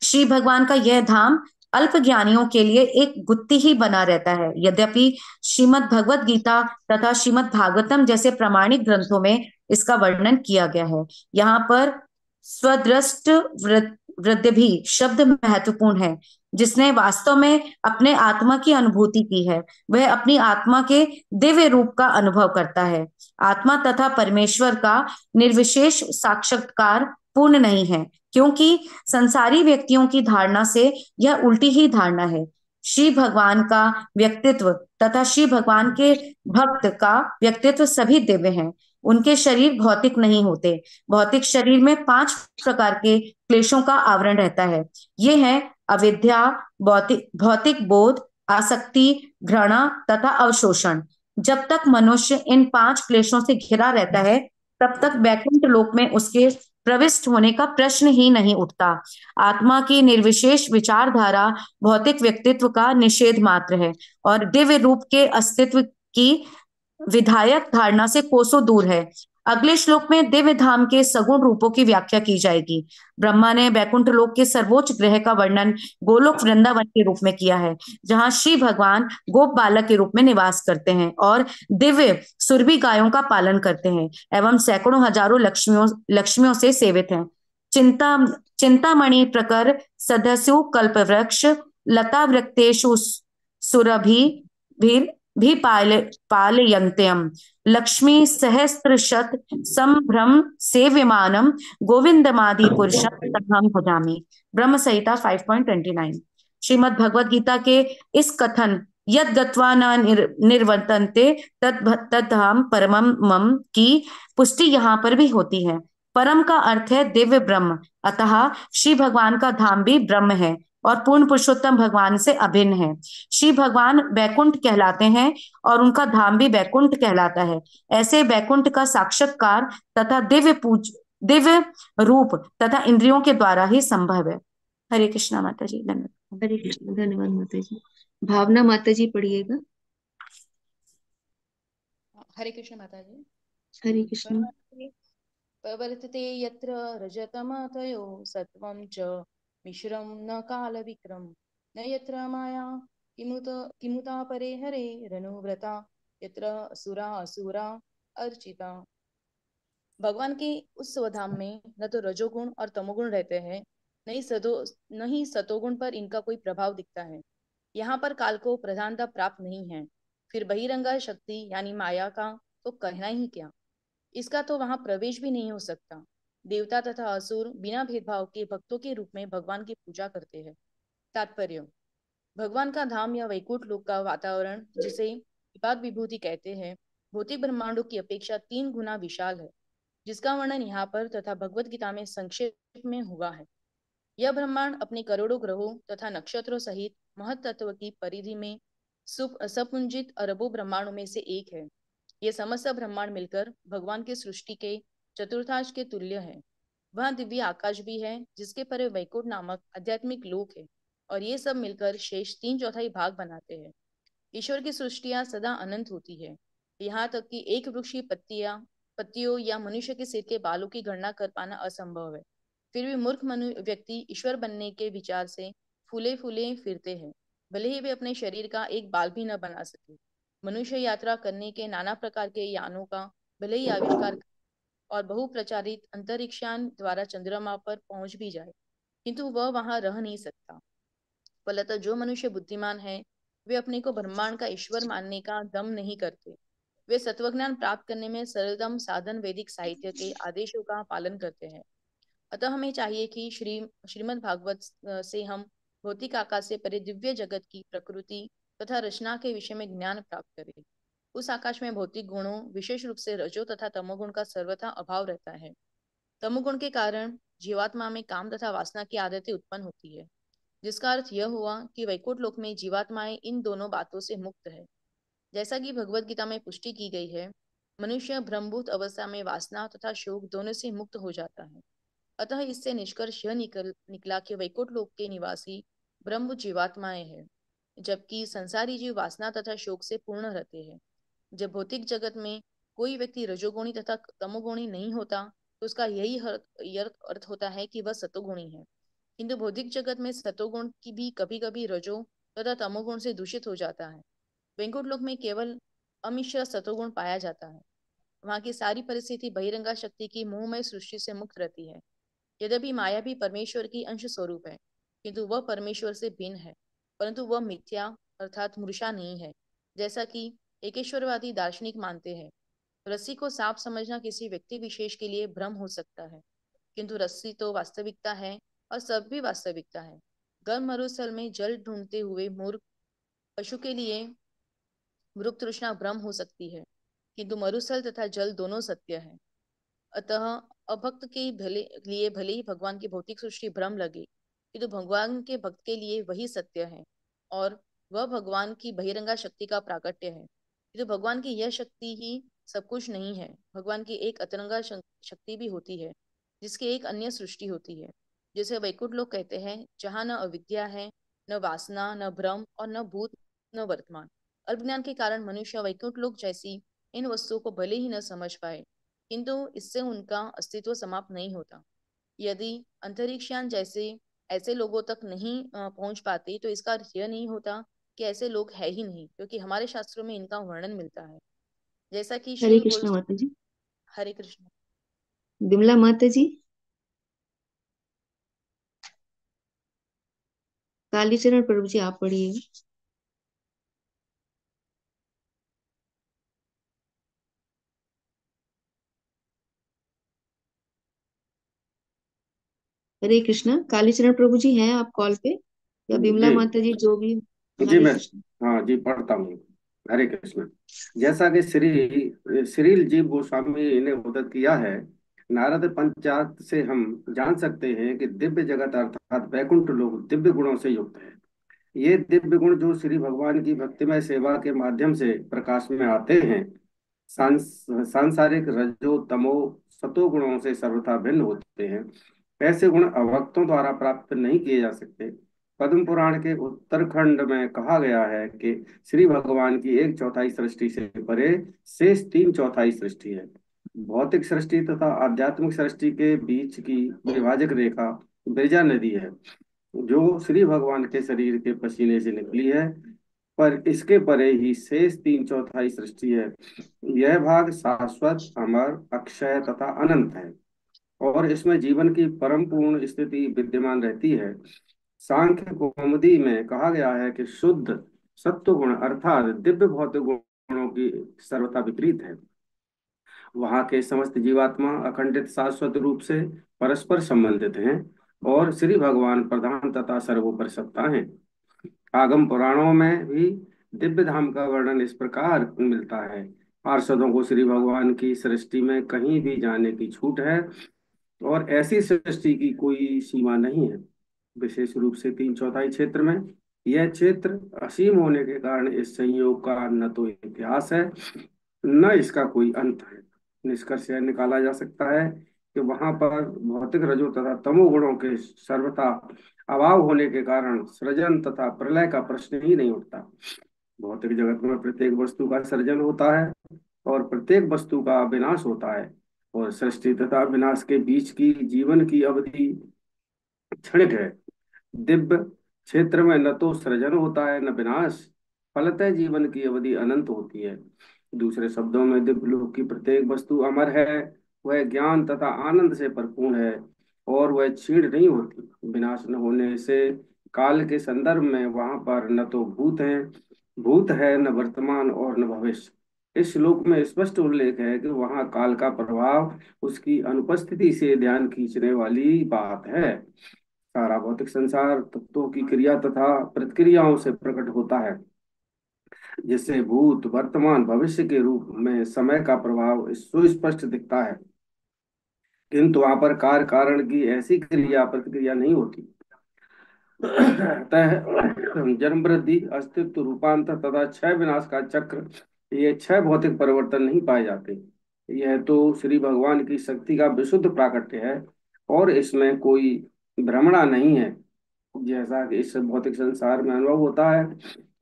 श्री भगवान का यह धाम अल्प ज्ञानियों के लिए एक गुत्ती ही बना रहता है। यद्यपि श्रीमद् भगवत गीता तथा श्रीमद् भागवतम जैसे प्रामाणिक ग्रंथों में इसका वर्णन किया गया है। यहाँ पर स्वदृष्ट वृद्धि भी शब्द महत्वपूर्ण है। जिसने वास्तव में अपने आत्मा की अनुभूति की है, वह अपनी आत्मा के दिव्य रूप का अनुभव करता है। आत्मा तथा परमेश्वर का निर्विशेष साक्षात्कार पूर्ण नहीं है, क्योंकि संसारी व्यक्तियों की धारणा से यह उल्टी ही धारणा है। श्री भगवान का व्यक्तित्व तथा श्री भगवान के भक्त का व्यक्तित्व सभी दिव्य हैं। उनके शरीर भौतिक नहीं होते। भौतिक शरीर में 5 प्रकार के क्लेशों का आवरण रहता है। ये हैं अविद्या, भौतिक बोध, आसक्ति, घृणा तथा अवशोषण। जब तक मनुष्य इन 5 क्लेशों से घिरा रहता है, तब तक वैकुंठ लोक में उसके प्रविष्ट होने का प्रश्न ही नहीं उठता। आत्मा की निर्विशेष विचारधारा भौतिक व्यक्तित्व का निषेध मात्र है और दिव्य रूप के अस्तित्व की विधायक धारणा से कोसों दूर है। अगले श्लोक में दिव्य धाम के सगुण रूपों की व्याख्या की जाएगी। ब्रह्मा ने वैकुंठ लोक के सर्वोच्च ग्रह का वर्णन गोलोक वृंदावन के रूप में किया है, जहां श्री भगवान गोप बालक के रूप में निवास करते हैं और दिव्य सुरभि गायों का पालन करते हैं एवं सैकड़ों हजारों लक्ष्मियों से सेवित हैं। चिंता चिंतामणि प्रकर सदस्यु कल्प वृक्ष लता वृक्तेषु सुरभि भी पालयन्त्यम लक्ष्मी सहस्त्रशत संभ्रम सेव्यमानम गोविंदमादि पुरुषम तमहं भजामि। ब्रह्म संहिता 5.29। श्रीमद् भगवद गीता के इस कथन यद गत्वा न निर्वर्तन्ते तद्धाम परमम मम की पुष्टि यहाँ पर भी होती है। परम का अर्थ है दिव्य ब्रह्म, अतः श्री भगवान का धाम भी ब्रह्म है और पूर्ण पुरुषोत्तम भगवान से अभिन्न है। श्री भगवान वैकुंठ कहलाते हैं और उनका धाम भी वैकुंठ कहलाता है। ऐसे वैकुंठ का साक्षात्कार तथा दिव्य रूप तथा इंद्रियों के द्वारा ही संभव है। हरे कृष्णा माता जी, धन्यवाद। हरे कृष्ण। धन्यवाद माता जी। भावना माता जी पढ़िएगा। हरे कृष्ण माता जी। हरे कृष्ण। प्रवर्तते यत्र रजतमतयो सत्वं च मिश्रं न कालविक्रम न यत्र माया किमुता परे हरे रनुव्रता यत्र सुरा असुरा अर्चिता। भगवान के उस स्वधाम में न तो रजोगुण और तमोगुण रहते हैं, न ही सतोगुण पर इनका कोई प्रभाव दिखता है। यहाँ पर काल को प्रधानता प्राप्त नहीं है। फिर बहिरंगा शक्ति यानी माया का तो कहना ही क्या, इसका तो वहां प्रवेश भी नहीं हो सकता। देवता तथा असुर बिना भेदभाव के भक्तों के रूप में भगवान की पूजा करते हैं। तात्पर्य, भगवान का धाम या वैकुंठ लोक का वातावरण, जिसे विपाक विभूति कहते हैं, भौतिक ब्रह्मांडों की अपेक्षा 3 गुना विशाल है, जिसका वर्णन यहाँ पर तथा भगवत गीता में संक्षेप में हुआ है। यह ब्रह्मांड अपने करोड़ों ग्रहों तथा नक्षत्रों सहित महत तत्व की परिधि में सपुंजित अरबों ब्रह्मांडों में से एक है। ये समस्त ब्रह्मांड मिलकर भगवान की सृष्टि के चतुर्थांश के तुल्य है। वह दिव्य आकाश भी है, जिसके परे वैकुंठ नामक आध्यात्मिक लोक है, और ये सब मिलकर शेष 3/4 भाग बनाते हैं। ईश्वर की सृष्टियां सदा अनंत होती है। यहाँ तक कि एक वृक्ष की पत्तियों या मनुष्य के सिर के बालों की गणना कर पाना असंभव है। फिर भी मूर्ख व्यक्ति ईश्वर बनने के विचार से फूले फूले फिरते हैं, भले ही वे अपने शरीर का एक बाल भी न बना सके। मनुष्य यात्रा करने के नाना प्रकार के यानों का भले ही आविष्कार और बहुप्रचारित अंतरिक्षयान द्वारा चंद्रमा पर पहुंच भी जाए, किंतु वह वहां रह नहीं सकता। फलतः जो मनुष्य बुद्धिमान है, वे अपने को ब्रह्मांड का ईश्वर मानने का दम नहीं करते। वे सत्वज्ञान प्राप्त करने में सरलतम साधन वैदिक साहित्य के आदेशों का पालन करते हैं। अतः हमें चाहिए कि श्रीमद् भागवत से हम भौतिक आकाश से परे दिव्य जगत की प्रकृति तथा रचना के विषय में ज्ञान प्राप्त करें। उस आकाश में भौतिक गुणों, विशेष रूप से रजो तथा तमोगुण का सर्वथा अभाव रहता है। तमोगुण के कारण जीवात्मा में काम तथा वासना की आदतें उत्पन्न होती है, जिसका अर्थ यह हुआ कि वैकुंठ लोक में जीवात्माएं इन दोनों बातों से मुक्त है। जैसा कि भगवत गीता में पुष्टि की गई है, मनुष्य ब्रह्मभूत अवस्था में वासना तथा शोक दोनों से मुक्त हो जाता है। अतः इससे निष्कर्ष यह निकला कि वैकुंठ लोक के निवासी ब्रह्म जीवात्माएं हैं, जबकि संसारी जीव वासना तथा शोक से पूर्ण रहते हैं। जब भौतिक जगत में कोई व्यक्ति रजोगुणी तथा तमोगुणी नहीं होता, तो उसका यही अर्थ होता है कि वह सतोगुणी है। किंतु भौतिक जगत में सतोगुण की भी कभी कभी रजो तथा तमोगुण से दूषित हो जाता है। वैकुंठ लोक में केवल अमिश्र सतोगुण पाया जाता है। वहां की सारी परिस्थिति बहिरंगा शक्ति की मोहमय सृष्टि से मुक्त रहती है। यद्यपि माया भी परमेश्वर की अंश स्वरूप है, किंतु वह परमेश्वर से भिन्न है, परंतु वह मिथ्या अर्थात मूर्छा नहीं है, जैसा कि एकेश्वरवादी दार्शनिक मानते हैं। रस्सी को सांप समझना किसी व्यक्ति विशेष के लिए भ्रम हो सकता है, किंतु रस्सी तो वास्तविकता है और सब भी वास्तविकता है। गर्म मरुस्थल में जल ढूंढते हुए मूर्ख पशु के लिए मृग तृष्णा भ्रम हो सकती है, किंतु मरुस्थल तथा जल दोनों सत्य है। अतः अभक्त के भले ही भगवान की भौतिक सृष्टि भ्रम लगे, किंतु भगवान के भक्त के लिए वही सत्य है, और वह भगवान की बहिरंगा शक्ति का प्राकट्य है। किंतु भगवान की यह शक्ति ही सब कुछ नहीं है। भगवान की एक अतरंगा शक्ति भी होती है, जिसकी एक अन्य सृष्टि होती है, जिसे वैकुंठ लोग कहते हैं, जहाँ न अविद्या है, न वासना, न भ्रम और न भूत, न वर्तमान। अज्ञान के कारण मनुष्य वैकुंठ लोक जैसी इन वस्तुओं को भले ही न समझ पाए, किंतु इससे उनका अस्तित्व समाप्त नहीं होता। यदि अंतरिक्षयान जैसे ऐसे लोगों तक नहीं पहुंच पाते, तो इसका अर्थ यह नहीं होता कि ऐसे लोग है ही नहीं, क्योंकि हमारे शास्त्रों में इनका वर्णन मिलता है। जैसा कि हरे शिव बोल। कृष्ण माता जी। हरे कृष्ण। विमला माता जी। कालीचरण प्रभु जी, आप पढ़िए। हरे कृष्णा। कालीचरण प्रभु जी हैं आप कॉल पे, या विमला जी माता जी, जो भी। जी हरे मैं, कृष्ण। हाँ जी पढ़ता हूँ। हरे कृष्ण। जैसा कि श्री श्रील जीव गोस्वामी ने उद्धृत किया है, नारद पंचात से हम जान सकते हैं कि दिव्य जगत अर्थात वैकुंठ लोक दिव्य गुणों से युक्त है। ये दिव्य गुण जो श्री भगवान की भक्तिमय सेवा के माध्यम से प्रकाश में आते हैं, सांसारिक रजो तमो सतो गुणों से सर्वथा भिन्न होते हैं। ऐसे गुण अभक्तों द्वारा प्राप्त नहीं किए जा सकते। पद्म पुराण के उत्तरखंड में कहा गया है कि श्री भगवान की एक चौथाई सृष्टि से परे शेष तीन चौथाई सृष्टि है। भौतिक सृष्टि तथा आध्यात्मिक सृष्टि के बीच की विभाजक रेखा बिरजा नदी है, जो श्री भगवान के शरीर के पसीने से निकली है, पर इसके परे ही शेष तीन चौथाई सृष्टि है। यह भाग शाश्वत, अमर, अक्षय तथा अनंत है, और इसमें जीवन की परम पूर्ण स्थिति विद्यमान रहती है। सांख्य कौमुदी में कहा गया है कि शुद्ध सत्व गुण अर्थात दिव्य भौतिक गुणों की सर्वथा विपरीत है। वहां के समस्त जीवात्मा अखंडित शाश्वत रूप से परस्पर संबंधित हैं, और श्री भगवान प्रधान तथा सर्वोपरि सत्ता हैं। आगम पुराणों में भी दिव्य धाम का वर्णन इस प्रकार मिलता है। पार्षदों को श्री भगवान की सृष्टि में कहीं भी जाने की छूट है, और ऐसी सृष्टि की कोई सीमा नहीं है। विशेष रूप से तीन चौथाई क्षेत्र में यह क्षेत्र असीम होने के कारण इस संयोग का न तो इतिहास है, न इसका कोई अंत है। निष्कर्ष यह निकाला जा सकता है कि वहां पर भौतिक रजो तथा तमो गुणों के सर्वथा अभाव होने के कारण सृजन तथा प्रलय का प्रश्न ही नहीं उठता। भौतिक जगत में प्रत्येक वस्तु का सृजन होता है और प्रत्येक वस्तु का विनाश होता है, और सृष्टि तथा विनाश के बीच की जीवन की अवधि क्षणिक है। दिव्य क्षेत्र में न तो सृजन होता है न विनाश, फलतः जीवन की अवधि अनंत होती है। दूसरे शब्दों में दिव्यलोक की प्रत्येक वस्तु अमर है, वह ज्ञान तथा आनंद से परिपूर्ण है और वह क्षीण नहीं होती। विनाश न होने से काल के संदर्भ में वहां पर न तो भूत है, न वर्तमान और न भविष्य। इस श्लोक में स्पष्ट उल्लेख है कि वहां काल का प्रभाव उसकी अनुपस्थिति से ध्यान खींचने वाली बात है। सारा भौतिक संसार तत्वों की क्रिया तथा प्रतिक्रियाओं से प्रकट होता है, जिससे भूत वर्तमान भविष्य के रूप में समय का प्रभाव सुस्पष्ट दिखता है। किंतु वहां पर कार्य कारण की ऐसी क्रिया प्रतिक्रिया नहीं होती। अतः जन्म वृद्धि अस्तित्व रूपांतर तथा क्षय विनाश का चक्र, ये छह भौतिक परिवर्तन नहीं पाए जाते। यह तो श्री भगवान की शक्ति का विशुद्ध प्राकट्य है और इसमें कोई भ्रमणा नहीं है। जैसा कि इस भौतिक संसार में अनुभव होता है,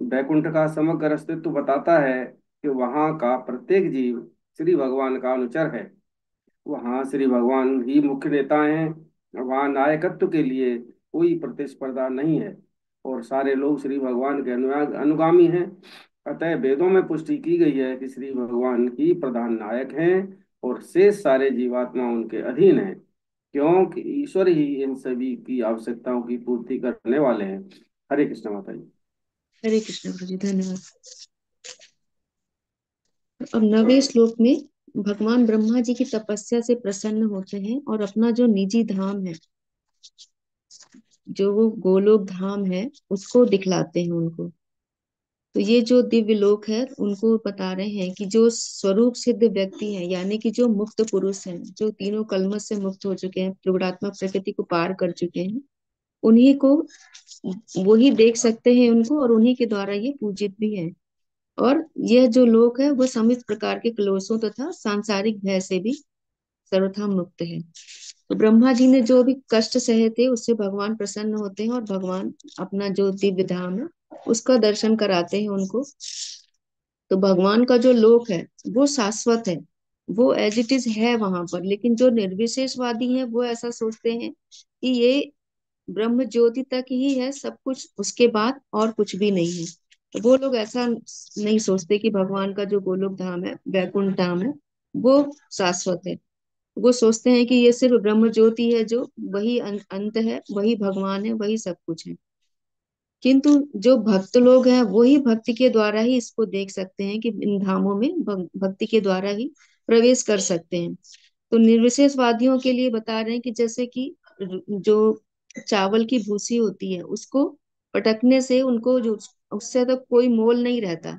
वैकुंठ का समग्र अस्तित्व बताता है कि वहां का प्रत्येक जीव श्री भगवान का अनुचर है। वहाँ श्री भगवान ही मुख्य नेता हैं। वहाँ नायकत्व के लिए कोई प्रतिस्पर्धा नहीं है और सारे लोग श्री भगवान के अनुगामी हैं। अतः वेदों में पुष्टि की गई है कि श्री भगवान ही प्रधान नायक हैं और शेष सारे जीवात्मा उनके अधीन हैं, क्योंकि ईश्वर ही इन सभी की आवश्यकताओं की पूर्ति करने वाले हैं। हरे कृष्ण माता जी। हरे कृष्ण गुरु जी, धन्यवाद। अब 9वें श्लोक में भगवान ब्रह्मा जी की तपस्या से प्रसन्न होते हैं और अपना जो निजी धाम है, जो वो गोलोक धाम है, उसको दिखलाते हैं उनको। तो ये जो दिव्य लोक है, उनको बता रहे हैं कि जो स्वरूप सिद्ध व्यक्ति हैं, यानी कि जो मुक्त पुरुष हैं, जो तीनों कलमश से मुक्त हो चुके हैं, त्रिगुणात्मक प्रकृति को पार कर चुके हैं, उन्हीं को वही देख सकते हैं उनको, और उन्हीं के द्वारा ये पूजित भी है। और यह जो लोक है वो समित प्रकार के क्लेशों तथा सांसारिक भय से भी सर्वथा मुक्त है। तो ब्रह्मा जी ने जो भी कष्ट सहे थे, उससे भगवान प्रसन्न होते हैं और भगवान अपना जो दिव्य धाम है उसका दर्शन कराते हैं उनको। तो भगवान का जो लोक है वो शाश्वत है, वो एज इट इज है वहां पर। लेकिन जो निर्विशेषवादी हैं वो ऐसा सोचते हैं कि ये ब्रह्म ज्योति तक ही है सब कुछ, उसके बाद और कुछ भी नहीं है। तो वो लोग ऐसा नहीं सोचते कि भगवान का जो गोलोक धाम है, वैकुंठ धाम है, वो शाश्वत है। वो सोचते हैं कि ये सिर्फ ब्रह्म ज्योति है, जो वही अंत है, वही भगवान है, वही सब कुछ है। किंतु जो भक्त लोग हैं वो ही भक्ति के द्वारा ही इसको देख सकते हैं कि इन धामों में भक्ति के द्वारा ही प्रवेश कर सकते हैं। तो निर्विशेषवादियों के लिए बता रहे हैं कि जैसे कि जो चावल की भूसी होती है, उसको पटकने से उनको जो उससे तो कोई मोल नहीं रहता,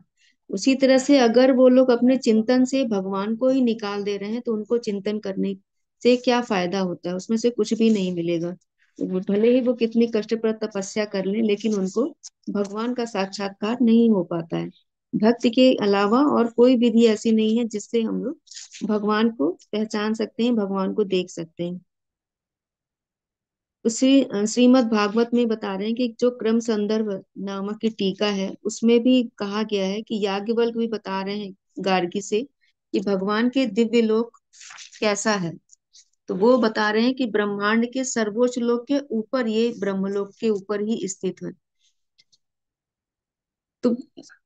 उसी तरह से अगर वो लोग अपने चिंतन से भगवान को ही निकाल दे रहे हैं तो उनको चिंतन करने से क्या फायदा होता है, उसमें से कुछ भी नहीं मिलेगा। भले ही वो कितनी कष्टप्रद तपस्या कर लें, लेकिन उनको भगवान का साक्षात्कार नहीं हो पाता है। भक्ति के अलावा और कोई विधि ऐसी नहीं है जिससे हम लोग भगवान को पहचान सकते हैं, भगवान को देख सकते हैं। उसी श्रीमद् भागवत में बता रहे हैं कि जो क्रम संदर्भ नामक की टीका है, उसमें भी कहा गया है कि याज्ञवल्क्य भी बता रहे हैं गार्गी से कि भगवान के दिव्य लोक कैसा है। तो वो बता रहे हैं कि ब्रह्मांड के सर्वोच्च लोक के ऊपर, ये ब्रह्मलोक के ऊपर ही स्थित है। तो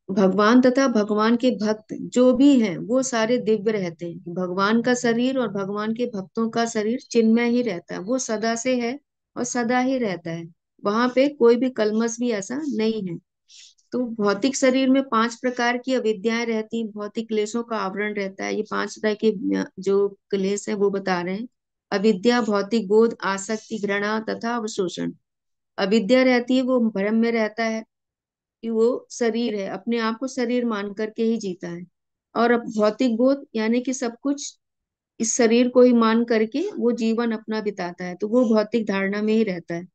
भगवान तथा भगवान के भक्त जो भी हैं वो सारे दिव्य रहते हैं। भगवान का शरीर और भगवान के भक्तों का शरीर चिन्मय ही रहता है, वो सदा से है और सदा ही रहता है। वहां पे कोई भी कलमश भी ऐसा नहीं है। तो भौतिक शरीर में 5 प्रकार की अविद्याएं रहती हैं, भौतिक क्लेशों का आवरण रहता है। ये 5 तरह के जो क्लेश है वो बता रहे हैं। अविद्या, भौतिक बोध, आसक्ति, घृणा तथा अवशोषण। अविद्या रहती है, वो भ्रम में रहता है कि वो शरीर है, अपने आप को शरीर मान करके ही जीता है। और अब भौतिक बोध यानी कि सब कुछ इस शरीर को ही मान करके वो जीवन अपना बिताता है, तो वो भौतिक धारणा में ही रहता है।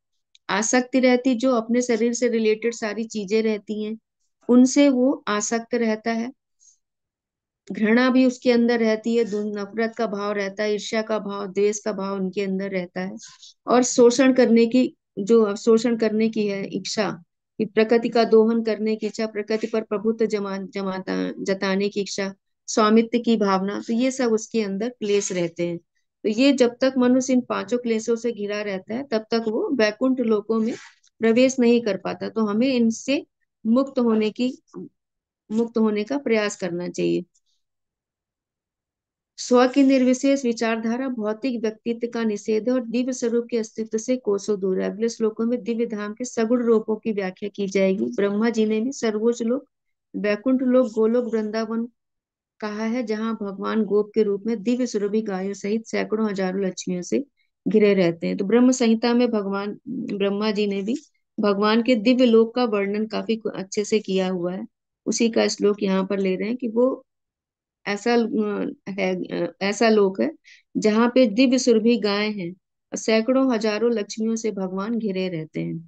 आसक्ति रहती, जो अपने शरीर से रिलेटेड सारी चीजें रहती हैं उनसे वो आसक्त रहता है। घृणा भी उसके अंदर रहती है, नफरत का भाव रहता है, ईर्ष्या का भाव, द्वेष का भाव उनके अंदर रहता है। और शोषण करने की, जो शोषण करने की है इच्छा, कि प्रकृति का दोहन करने की इच्छा, प्रकृति पर प्रभुत्व जमाता जताने की इच्छा, स्वामित्व की भावना, तो ये सब उसके अंदर क्लेश रहते हैं। तो ये जब तक मनुष्य इन 5 क्लेशों से घिरा रहता है तब तक वो वैकुंठ लोकों में प्रवेश नहीं कर पाता। तो हमें इनसे मुक्त होने की मुक्त होने का प्रयास करना चाहिए। स्व की निर्विशेष विचारधारा भौतिक व्यक्तित्व का निषेध है और दिव्य स्वरूप के अस्तित्व से कोसों दूर है। अगले श्लोकों में दिव्य धाम के सगुण रूपों की व्याख्या की जाएगी। ब्रह्मा जी ने भी सर्वोच्च लोक वैकुंठ लोक गोलोक वृंदावन कहा है, जहाँ भगवान गोप के रूप में दिव्य स्वरूपी गायों सहित सैकड़ों हजारों लक्ष्मियों से घिरे रहते हैं। तो ब्रह्म संहिता में भगवान ब्रह्मा जी ने भी भगवान के दिव्य लोक का वर्णन काफी अच्छे से किया हुआ है। उसी का श्लोक यहाँ पर ले रहे हैं कि वो ऐसा ऐसा लोक है जहाँ पे दिव्य सुरभि गाय हैं और सैकड़ों हजारों लक्ष्मियों से भगवान घिरे रहते हैं।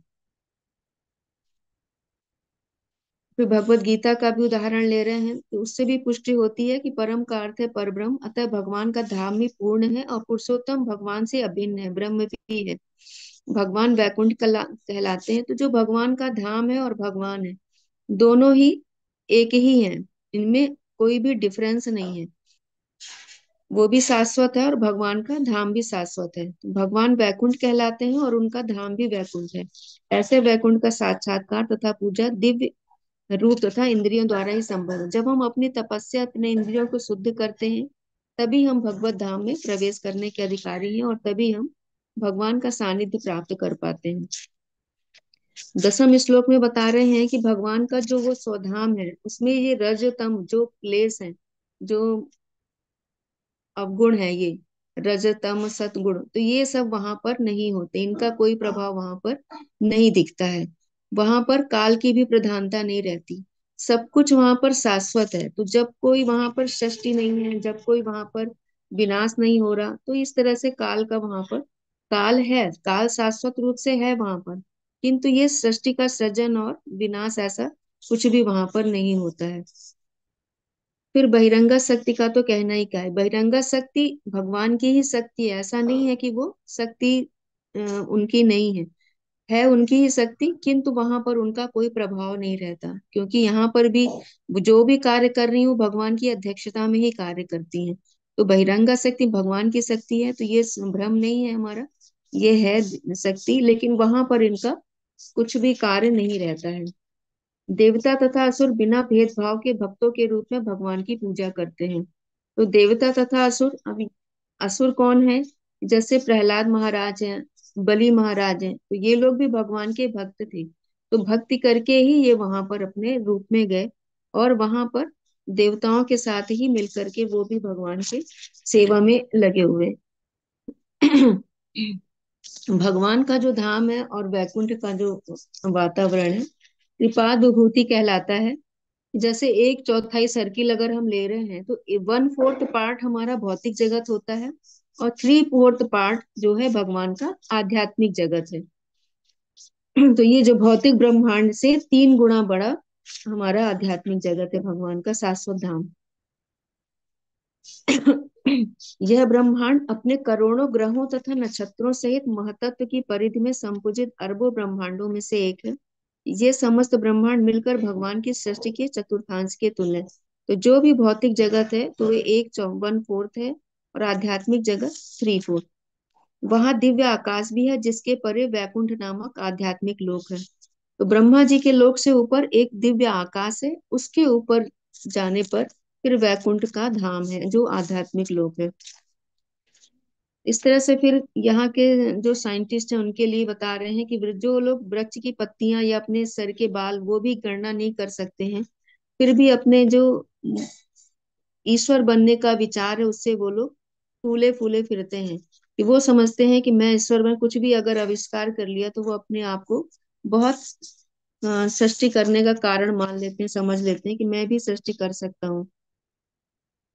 फिर भगवत गीता का भी उदाहरण ले रहे हैं, तो उससे भी पुष्टि होती है कि परम का अर्थ है परब्रह्म, अतः भगवान का धाम ही पूर्ण है और पुरुषोत्तम भगवान से अभिन्न है, ब्रह्म भी है। भगवान वैकुंठ कहलाते हैं। तो जो भगवान का धाम है और भगवान है, दोनों ही एक ही हैं, इनमें कोई भी डिफरेंस नहीं है। वो भी शाश्वत है और भगवान का धाम भी शाश्वत है। तो भगवान वैकुंठ कहलाते हैं और उनका धाम भी वैकुंठ है। ऐसे वैकुंठ का साक्षात्कार तथा पूजा दिव्य रूप तथा इंद्रियों द्वारा ही संभव है। जब हम अपनी तपस्या अपने इंद्रियों को शुद्ध करते हैं, तभी हम भगवत धाम में प्रवेश करने के अधिकारी हैं और तभी हम भगवान का सानिध्य प्राप्त कर पाते हैं। 10वें श्लोक में बता रहे हैं कि भगवान का जो वो स्वधाम है, उसमें ये रजतम जो क्लेश है, जो अवगुण है, ये रजतम सतगुण, तो ये सब वहां पर नहीं होते, इनका कोई प्रभाव वहां पर नहीं दिखता है। वहां पर काल की भी प्रधानता नहीं रहती, सब कुछ वहां पर शाश्वत है। तो जब कोई वहां पर सृष्टि नहीं है, जब कोई वहां पर विनाश नहीं हो रहा, तो इस तरह से काल का वहां पर काल है, काल शाश्वत रूप से है वहां पर, किंतु ये सृष्टि का सृजन और विनाश ऐसा कुछ भी वहां पर नहीं होता है। फिर बहिरंगा शक्ति का तो कहना ही क्या है। बहिरंगा शक्ति भगवान की ही शक्ति है, ऐसा नहीं है कि वो शक्ति उनकी नहीं है उनकी ही शक्ति, किंतु वहां पर उनका कोई प्रभाव नहीं रहता, क्योंकि यहाँ पर भी जो भी कार्य कर रही हूँ भगवान की अध्यक्षता में ही कार्य करती हैं। तो बहिरंगा शक्ति भगवान की शक्ति है, तो ये भ्रम नहीं है हमारा, ये है शक्ति, लेकिन वहां पर इनका कुछ भी कार्य नहीं रहता है। देवता तथा असुर बिना भेदभाव के भक्तों के रूप में भगवान की पूजा करते हैं। तो देवता तथा असुर, अभी असुर कौन है? जैसे प्रहलाद महाराज हैं, बलि महाराज हैं, तो ये लोग भी भगवान के भक्त थे। तो भक्ति करके ही ये वहां पर अपने रूप में गए और वहां पर देवताओं के साथ ही मिलकर के वो भी भगवान के सेवा में लगे हुए। भगवान का जो धाम है और वैकुंठ का जो वातावरण है, त्रिपाद विभूति कहलाता है। जैसे एक चौथाई सर्किल अगर हम ले रहे हैं, तो 1/4 पार्ट हमारा भौतिक जगत होता है और 3/4 पार्ट जो है भगवान का आध्यात्मिक जगत है। तो ये जो भौतिक ब्रह्मांड से 3 गुना बड़ा हमारा आध्यात्मिक जगत है, भगवान का शाश्वत धाम। यह ब्रह्मांड अपने करोड़ों ग्रहों तथा नक्षत्रों सहित महतत्व की परिधि में संपूजित अरबों ब्रह्मांडों में से एक है। ये समस्त ब्रह्मांड मिलकर भगवान की सृष्टि के चतुर्थांश के तुल्य है। तो जो भी भौतिक जगत है, तो ये 1/4 है और आध्यात्मिक जगत 3/4। वहां दिव्य आकाश भी है, जिसके परे वैकुंठ नामक आध्यात्मिक लोक है। तो ब्रह्मा जी के लोक से ऊपर एक दिव्य आकाश है, उसके ऊपर जाने पर फिर वैकुंठ का धाम है जो आध्यात्मिक लोक है। इस तरह से फिर यहाँ के जो साइंटिस्ट हैं उनके लिए बता रहे हैं कि जो लोग वृक्ष की पत्तियां या अपने सर के बाल वो भी गणना नहीं कर सकते हैं, फिर भी अपने जो ईश्वर बनने का विचार है उससे वो लोग फूले फूले फिरते हैं, कि वो समझते हैं कि मैं ईश्वर में कुछ भी अगर आविष्कार कर लिया तो वो अपने आप को बहुत सृष्टि करने का कारण मान लेते हैं, समझ लेते हैं कि मैं भी सृष्टि कर सकता हूँ।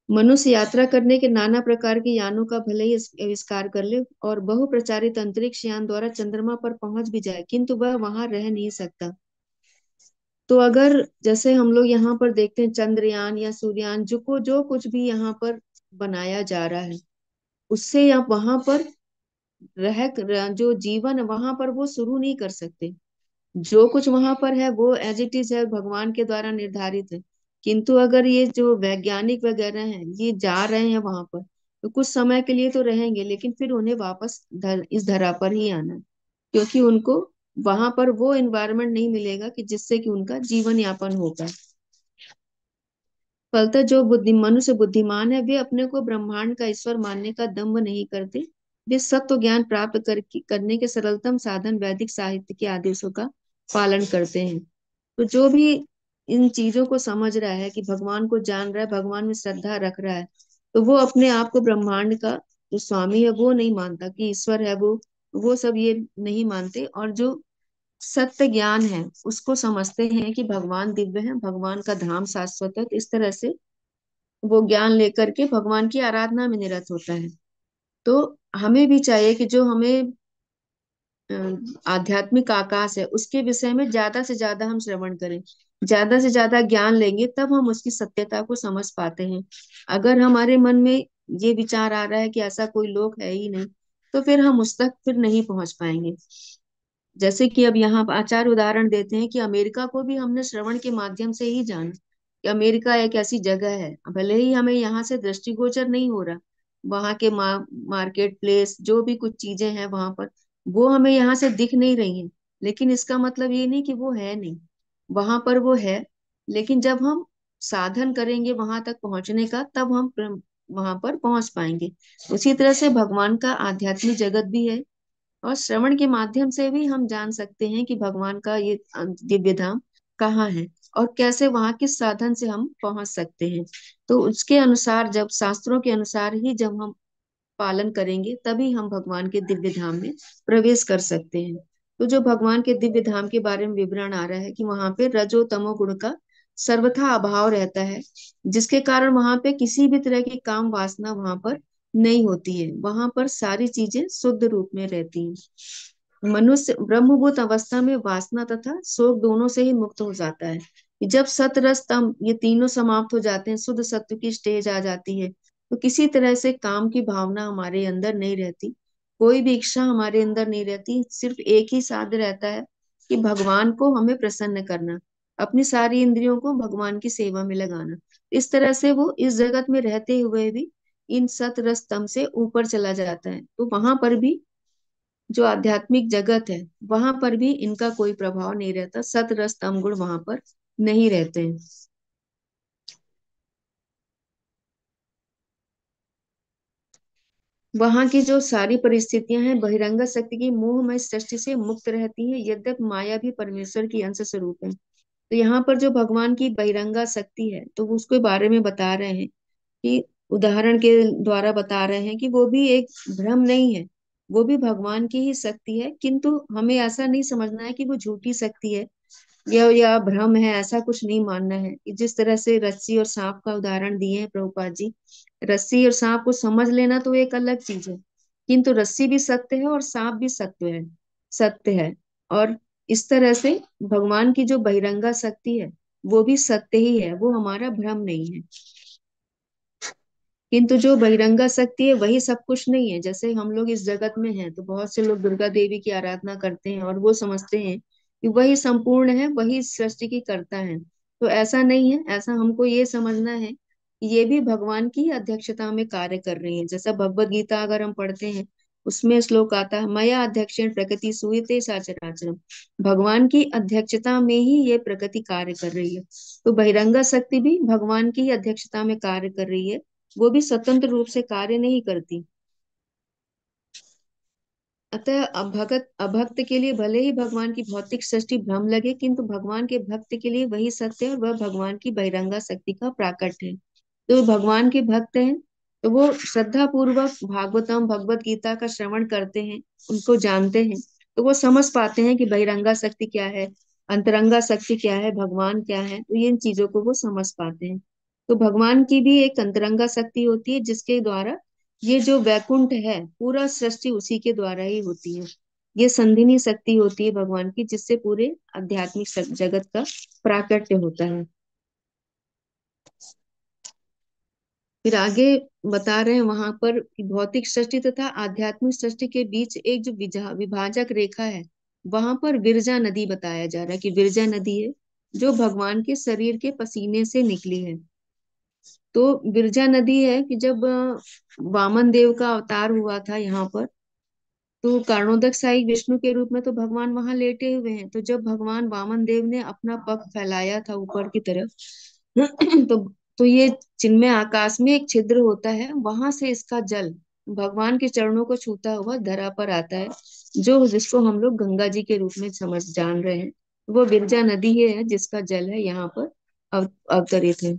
मनुष्य यात्रा करने के नाना प्रकार के यानों का भले ही आविष्कार कर ले और बहुप्रचारित अंतरिक्ष यान द्वारा चंद्रमा पर पहुंच भी जाए, किंतु वह वहां रह नहीं सकता। तो अगर जैसे हम लोग यहाँ पर देखते हैं चंद्रयान या सूर्ययान, जो कुछ भी यहाँ पर बनाया जा रहा है, उससे आप वहां पर जो जीवन है वहां पर वो शुरू नहीं कर सकते। जो कुछ वहां पर है वो एज इट इज है, भगवान के द्वारा निर्धारित है। किंतु अगर ये जो वैज्ञानिक वगैरह हैं ये जा रहे हैं वहां पर, तो कुछ समय के लिए तो रहेंगे, लेकिन फिर उन्हें वापस इस धरा पर ही आना है, क्योंकि उनको वहां पर वो एनवायरनमेंट नहीं मिलेगा कि जिससे कि उनका जीवन यापन हो पाए। फलतः जो मनुष्य बुद्धिमान है वे अपने को ब्रह्मांड का ईश्वर मानने का दंभ नहीं करते। वे सत्व ज्ञान प्राप्त करने के सरलतम साधन वैदिक साहित्य के आदेशों का पालन करते हैं। तो जो भी इन चीजों को समझ रहा है कि भगवान को जान रहा है, भगवान में श्रद्धा रख रहा है, तो वो अपने आप को ब्रह्मांड का जो स्वामी है वो नहीं मानता कि ईश्वर है वो सब ये नहीं मानते। और जो सत्य ज्ञान है उसको समझते हैं कि भगवान दिव्य है, भगवान का धाम शाश्वत है। तो इस तरह से वो ज्ञान लेकर के भगवान की आराधना में निरत होता है। तो हमें भी चाहिए कि जो हमें अ, आध्यात्मिक आकाश है उसके विषय में ज्यादा से ज्यादा हम श्रवण करें, ज्यादा से ज्यादा ज्ञान लेंगे, तब हम उसकी सत्यता को समझ पाते हैं। अगर हमारे मन में ये विचार आ रहा है कि ऐसा कोई लोक है ही नहीं, तो फिर हम उस तक फिर नहीं पहुंच पाएंगे। जैसे कि अब यहाँ आचार्य उदाहरण देते हैं कि अमेरिका को भी हमने श्रवण के माध्यम से ही जाना कि अमेरिका एक ऐसी जगह है, भले ही हमें यहाँ से दृष्टिगोचर नहीं हो रहा, वहाँ के मार्केट प्लेस जो भी कुछ चीजें हैं वहां पर वो हमें यहाँ से दिख नहीं रही हैं, लेकिन इसका मतलब ये नहीं कि वो है नहीं, वहां पर वो है। लेकिन जब हम साधन करेंगे वहां तक पहुंचने का, तब हम वहां पर पहुंच पाएंगे। उसी तरह से भगवान का आध्यात्मिक जगत भी है, और श्रवण के माध्यम से भी हम जान सकते हैं कि भगवान का ये दिव्य धाम कहाँ है और कैसे वहां किस साधन से हम पहुंच सकते हैं। तो उसके अनुसार, जब शास्त्रों के अनुसार ही जब हम पालन करेंगे, तभी हम भगवान के दिव्य धाम में प्रवेश कर सकते हैं। तो जो भगवान के दिव्य धाम के बारे में विवरण आ रहा है कि वहां पे रजो तमो गुण का सर्वथा अभाव रहता है, जिसके कारण वहां पे किसी भी तरह की काम वासना वहां पर नहीं होती है, वहां पर सारी चीजें शुद्ध रूप में रहती हैं। मनुष्य ब्रह्मभूत अवस्था में वासना तथा शोक दोनों से ही मुक्त हो जाता है। जब सत रस तम ये तीनों समाप्त हो जाते हैं, शुद्ध सत्व की स्टेज आ जाती है, तो किसी तरह से काम की भावना हमारे अंदर नहीं रहती, कोई भी इच्छा हमारे अंदर नहीं रहती। सिर्फ एक ही साध्य रहता है कि भगवान को हमें प्रसन्न करना, अपनी सारी इंद्रियों को भगवान की सेवा में लगाना। इस तरह से वो इस जगत में रहते हुए भी इन सत रस तम से ऊपर चला जाता है। तो वहां पर भी जो आध्यात्मिक जगत है वहां पर भी इनका कोई प्रभाव नहीं रहता, सत रस तम गुण वहां पर नहीं रहते हैं। वहां की जो सारी परिस्थितियां हैं बहिरंग शक्ति की मोहमय सृष्टि से मुक्त रहती हैं, यद्यप माया भी परमेश्वर की अंश स्वरूप है। तो यहाँ पर जो भगवान की बहिरंगा शक्ति है, तो वो उसके बारे में बता रहे हैं कि उदाहरण के द्वारा बता रहे हैं कि वो भी एक भ्रम नहीं है, वो भी भगवान की ही शक्ति है। किंतु हमें ऐसा नहीं समझना है कि वो झूठी शक्ति है या भ्रम है, ऐसा कुछ नहीं मानना है। कि जिस तरह से रस्सी और सांप का उदाहरण दिए हैं प्रभुपाद जी, रस्सी और सांप को समझ लेना तो एक अलग चीज है, किंतु रस्सी भी सत्य है और सांप भी सत्य है। और इस तरह से भगवान की जो बहिरंगा शक्ति है वो भी सत्य ही है, वो हमारा भ्रम नहीं है। किंतु जो बहिरंगा शक्ति है वही सब कुछ नहीं है। जैसे हम लोग इस जगत में हैं तो बहुत से लोग दुर्गा देवी की आराधना करते हैं और वो समझते हैं कि वही संपूर्ण है, वही सृष्टि की कर्ता है। तो ऐसा नहीं है, ऐसा हमको ये समझना है कि ये भी भगवान की अध्यक्षता में कार्य कर रही है। जैसा भगवत गीता अगर हम पढ़ते हैं, उसमें श्लोक आता है, मया अध्यक्षेण प्रकृति सूयते सा चराचरम। भगवान की अध्यक्षता में ही ये प्रकृति कार्य कर रही है। तो बहिरंगा शक्ति भी भगवान की ही अध्यक्षता में कार्य कर रही है, वो भी स्वतंत्र रूप से कार्य नहीं करती। अतः अभक्त के लिए भले ही भगवान की भौतिक सृष्टि भ्रम लगे, किंतु भगवान के भक्त के लिए वही सत्य है और वह भगवान की बहिरंगा शक्ति का प्राकट्य है। तो भगवान के भक्त हैं तो वो श्रद्धा पूर्वक भागवतम भगवत गीता का श्रवण करते हैं, उनको जानते हैं, तो वो समझ पाते हैं कि बहिरंगा शक्ति क्या है, अंतरंगा शक्ति क्या है, भगवान क्या है। तो इन चीजों को वो समझ पाते हैं। तो भगवान की भी एक अंतरंगा शक्ति होती है जिसके द्वारा ये जो वैकुंठ है पूरा सृष्टि उसी के द्वारा ही होती है। ये संधिनी शक्ति होती है भगवान की, जिससे पूरे आध्यात्मिक जगत का प्राकट्य होता है। फिर आगे बता रहे हैं वहां पर कि भौतिक सृष्टि तथा आध्यात्मिक सृष्टि के बीच एक जो विभाजक रेखा है, वहां पर विरजा नदी बताया जा रहा है कि विरजा नदी है जो भगवान के शरीर के पसीने से निकली है। तो विरजा नदी है कि जब वामन देव का अवतार हुआ था यहाँ पर, तो कर्णोदक साई विष्णु के रूप में तो भगवान वहां लेटे हुए हैं। तो जब भगवान वामन देव ने अपना पग फैलाया था ऊपर की तरफ तो तो ये जिनमें आकाश में एक छिद्र होता है, वहां से इसका जल भगवान के चरणों को छूता हुआ धरा पर आता है, जो जिसको हम लोग गंगा जी के रूप में समझ जान रहे हैं। वो विरजा नदी ही है जिसका जल है यहाँ पर अवतरित है।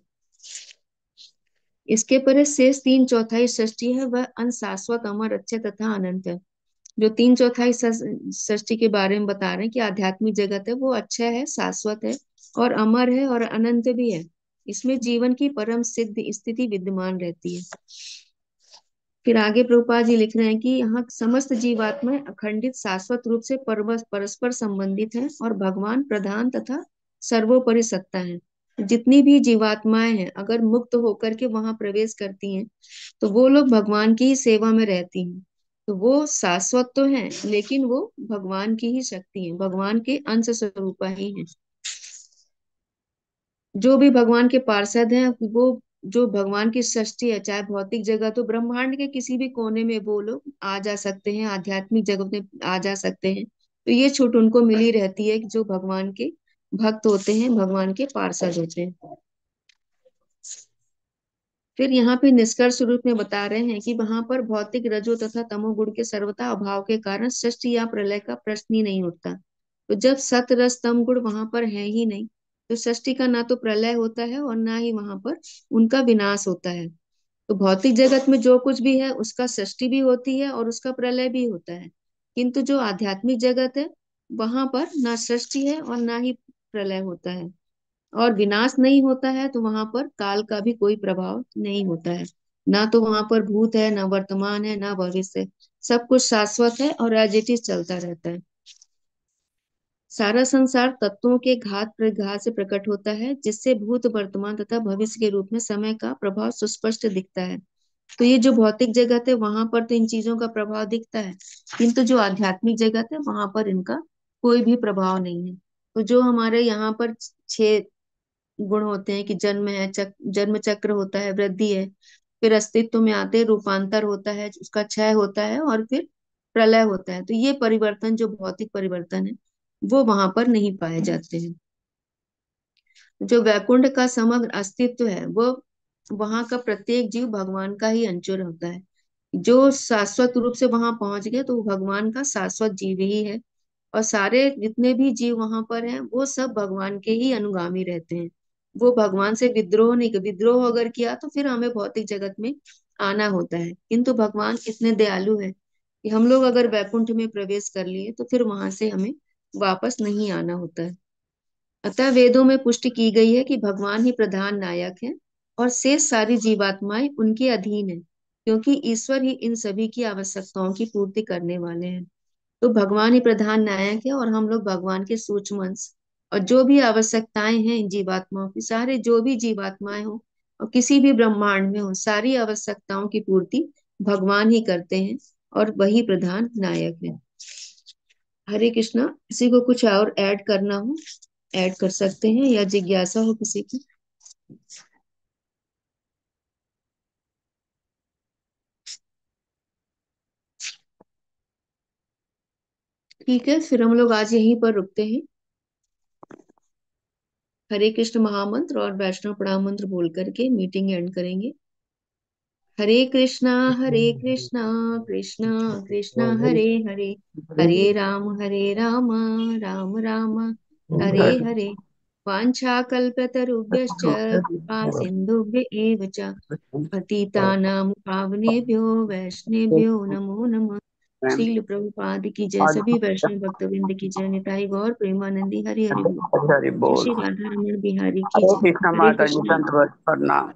इसके पर शेष 3/4 सृष्टि है, वह अनशाश्वत, अमर, अक्षय तथा अनंत है। जो 3/4 सृष्टि के बारे में बता रहे हैं कि आध्यात्मिक जगत है, वो अक्षय है, शाश्वत है और अमर है और अनंत भी है। इसमें जीवन की परम सिद्ध स्थिति विद्यमान रहती है। फिर आगे प्रभुपाद जी लिख रहे हैं कि यहाँ समस्त जीवात्माएं अखंडित शाश्वत रूप से परस्पर संबंधित हैं और भगवान प्रधान तथा सर्वोपरि सत्ता है। जितनी भी जीवात्माएं हैं, अगर मुक्त होकर के वहां प्रवेश करती हैं, तो वो लोग भगवान की ही सेवा में रहती हैं। तो वो शाश्वत तो हैं, लेकिन वो भगवान की ही शक्ति है, भगवान के अंश स्वरूप ही है। जो भी भगवान के पार्षद हैं, वो जो भगवान की सृष्टि है, चाहे भौतिक जगत तो ब्रह्मांड के किसी भी कोने में वो लोग आ जा सकते हैं, आध्यात्मिक जगत में आ जा सकते हैं। तो ये छूट उनको मिली रहती है कि जो भगवान के भक्त होते हैं, भगवान के पार्षद होते हैं। फिर यहाँ पे निष्कर्ष रूप में बता रहे हैं कि वहां पर भौतिक रजो तथा तमोगुण के सर्वथा अभाव के कारण सृष्टि या प्रलय का प्रश्न ही नहीं उठता। तो जब सत रस तम गुण वहां पर है ही नहीं, तो सृष्टि का ना तो प्रलय होता है और ना ही वहां पर उनका विनाश होता है। तो भौतिक जगत में जो कुछ भी है, उसका सृष्टि भी होती है और उसका प्रलय भी होता है। किंतु जो आध्यात्मिक जगत है, वहां पर ना सृष्टि है और ना ही प्रलय होता है, और विनाश नहीं होता है, तो वहां पर काल का भी कोई प्रभाव नहीं होता है। ना तो वहां पर भूत है, ना वर्तमान है, ना भविष्य। सब कुछ शाश्वत है और एज इट इज चलता रहता है। सारा संसार तत्वों के घात प्रघात से प्रकट होता है, जिससे भूत, वर्तमान तथा भविष्य के रूप में समय का प्रभाव सुस्पष्ट दिखता है। तो ये जो भौतिक जगत है, वहां पर तो इन चीजों का प्रभाव दिखता है, किंतु जो आध्यात्मिक जगत है, वहां पर इनका कोई भी प्रभाव नहीं है। तो जो हमारे यहाँ पर 6 गुण होते हैं कि जन्म है, जन्म चक्र होता है, वृद्धि है, फिर अस्तित्व में आते रूपांतर होता है, उसका क्षय होता है और फिर प्रलय होता है। तो ये परिवर्तन, जो भौतिक परिवर्तन है, वो वहां पर नहीं पाए जाते हैं। जो वैकुंठ का समग्र अस्तित्व है, वो वहां का प्रत्येक जीव भगवान का ही अंशुर होता है। जो शाश्वत रूप से वहां पहुंच गए, तो वो भगवान का शाश्वत जीव ही है। और सारे जितने भी जीव वहां पर हैं, वो सब भगवान के ही अनुगामी रहते हैं। वो भगवान से विद्रोह नहीं, विद्रोह अगर किया तो फिर हमें भौतिक जगत में आना होता है। किंतु भगवान इतने दयालु है कि हम लोग अगर वैकुंठ में प्रवेश कर लिए, तो फिर वहां से हमें वापस नहीं आना होता है। अतः वेदों में पुष्टि की गई है कि भगवान ही प्रधान नायक है और शेष सारी जीवात्माएं उनके अधीन है, क्योंकि ईश्वर ही इन सभी की आवश्यकताओं की पूर्ति करने वाले हैं। तो भगवान ही प्रधान नायक है और हम लोग भगवान के सूक्ष्म अंश। और जो भी आवश्यकताएं हैं इन जीवात्माओं की, सारे जो भी जीवात्माएं हो और किसी भी ब्रह्मांड में हो, सारी आवश्यकताओं की पूर्ति भगवान ही करते हैं और वही प्रधान नायक है। हरे कृष्णा। किसी को कुछ और ऐड करना हो, ऐड कर सकते हैं, या जिज्ञासा हो किसी की। ठीक है, फिर हम लोग आज यहीं पर रुकते हैं। हरे कृष्ण महामंत्र और वैष्णव प्रणाम मंत्र बोल करके मीटिंग एंड करेंगे। हरे कृष्णा कृष्णा कृष्णा हरे हरे, हरे राम राम राम हरे हरे। वाञ्छाकल्पतरुभ्यश्च कृपा सिन्धुभ्य एव च पतितानां पावनेभ्यो वैष्णवेभ्यो नमो नमः। श्रील प्रभुपाद की जय। सभी वैष्णव भक्तवृंद की जय। निताई गौर प्रेमानंदी हरि हरि बोल। हरि जय बोल। श्री राधा रमण बिहारी की हरे जय। कृष्ण हरे माता जी, कृष्ण। दंडवत प्रणाम।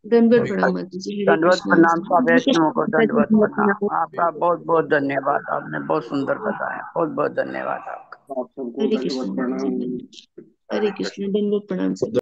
दंडवत प्रणाम माता जी। हरे दंडवत कृष्ण। प्रणाम सब हरे वैष्णव को, कृष्ण दंडवत माता प्रणाम। जी। आपका बहुत बहुत धन्यवाद, आपने बहुत सुंदर बताया, बहुत बहुत धन्यवाद आपका। आप सबको हरे दंडवत कृष्ण माता जी। प्रणाम। हरे कृष्ण। दंडवत प्रणाम सभी।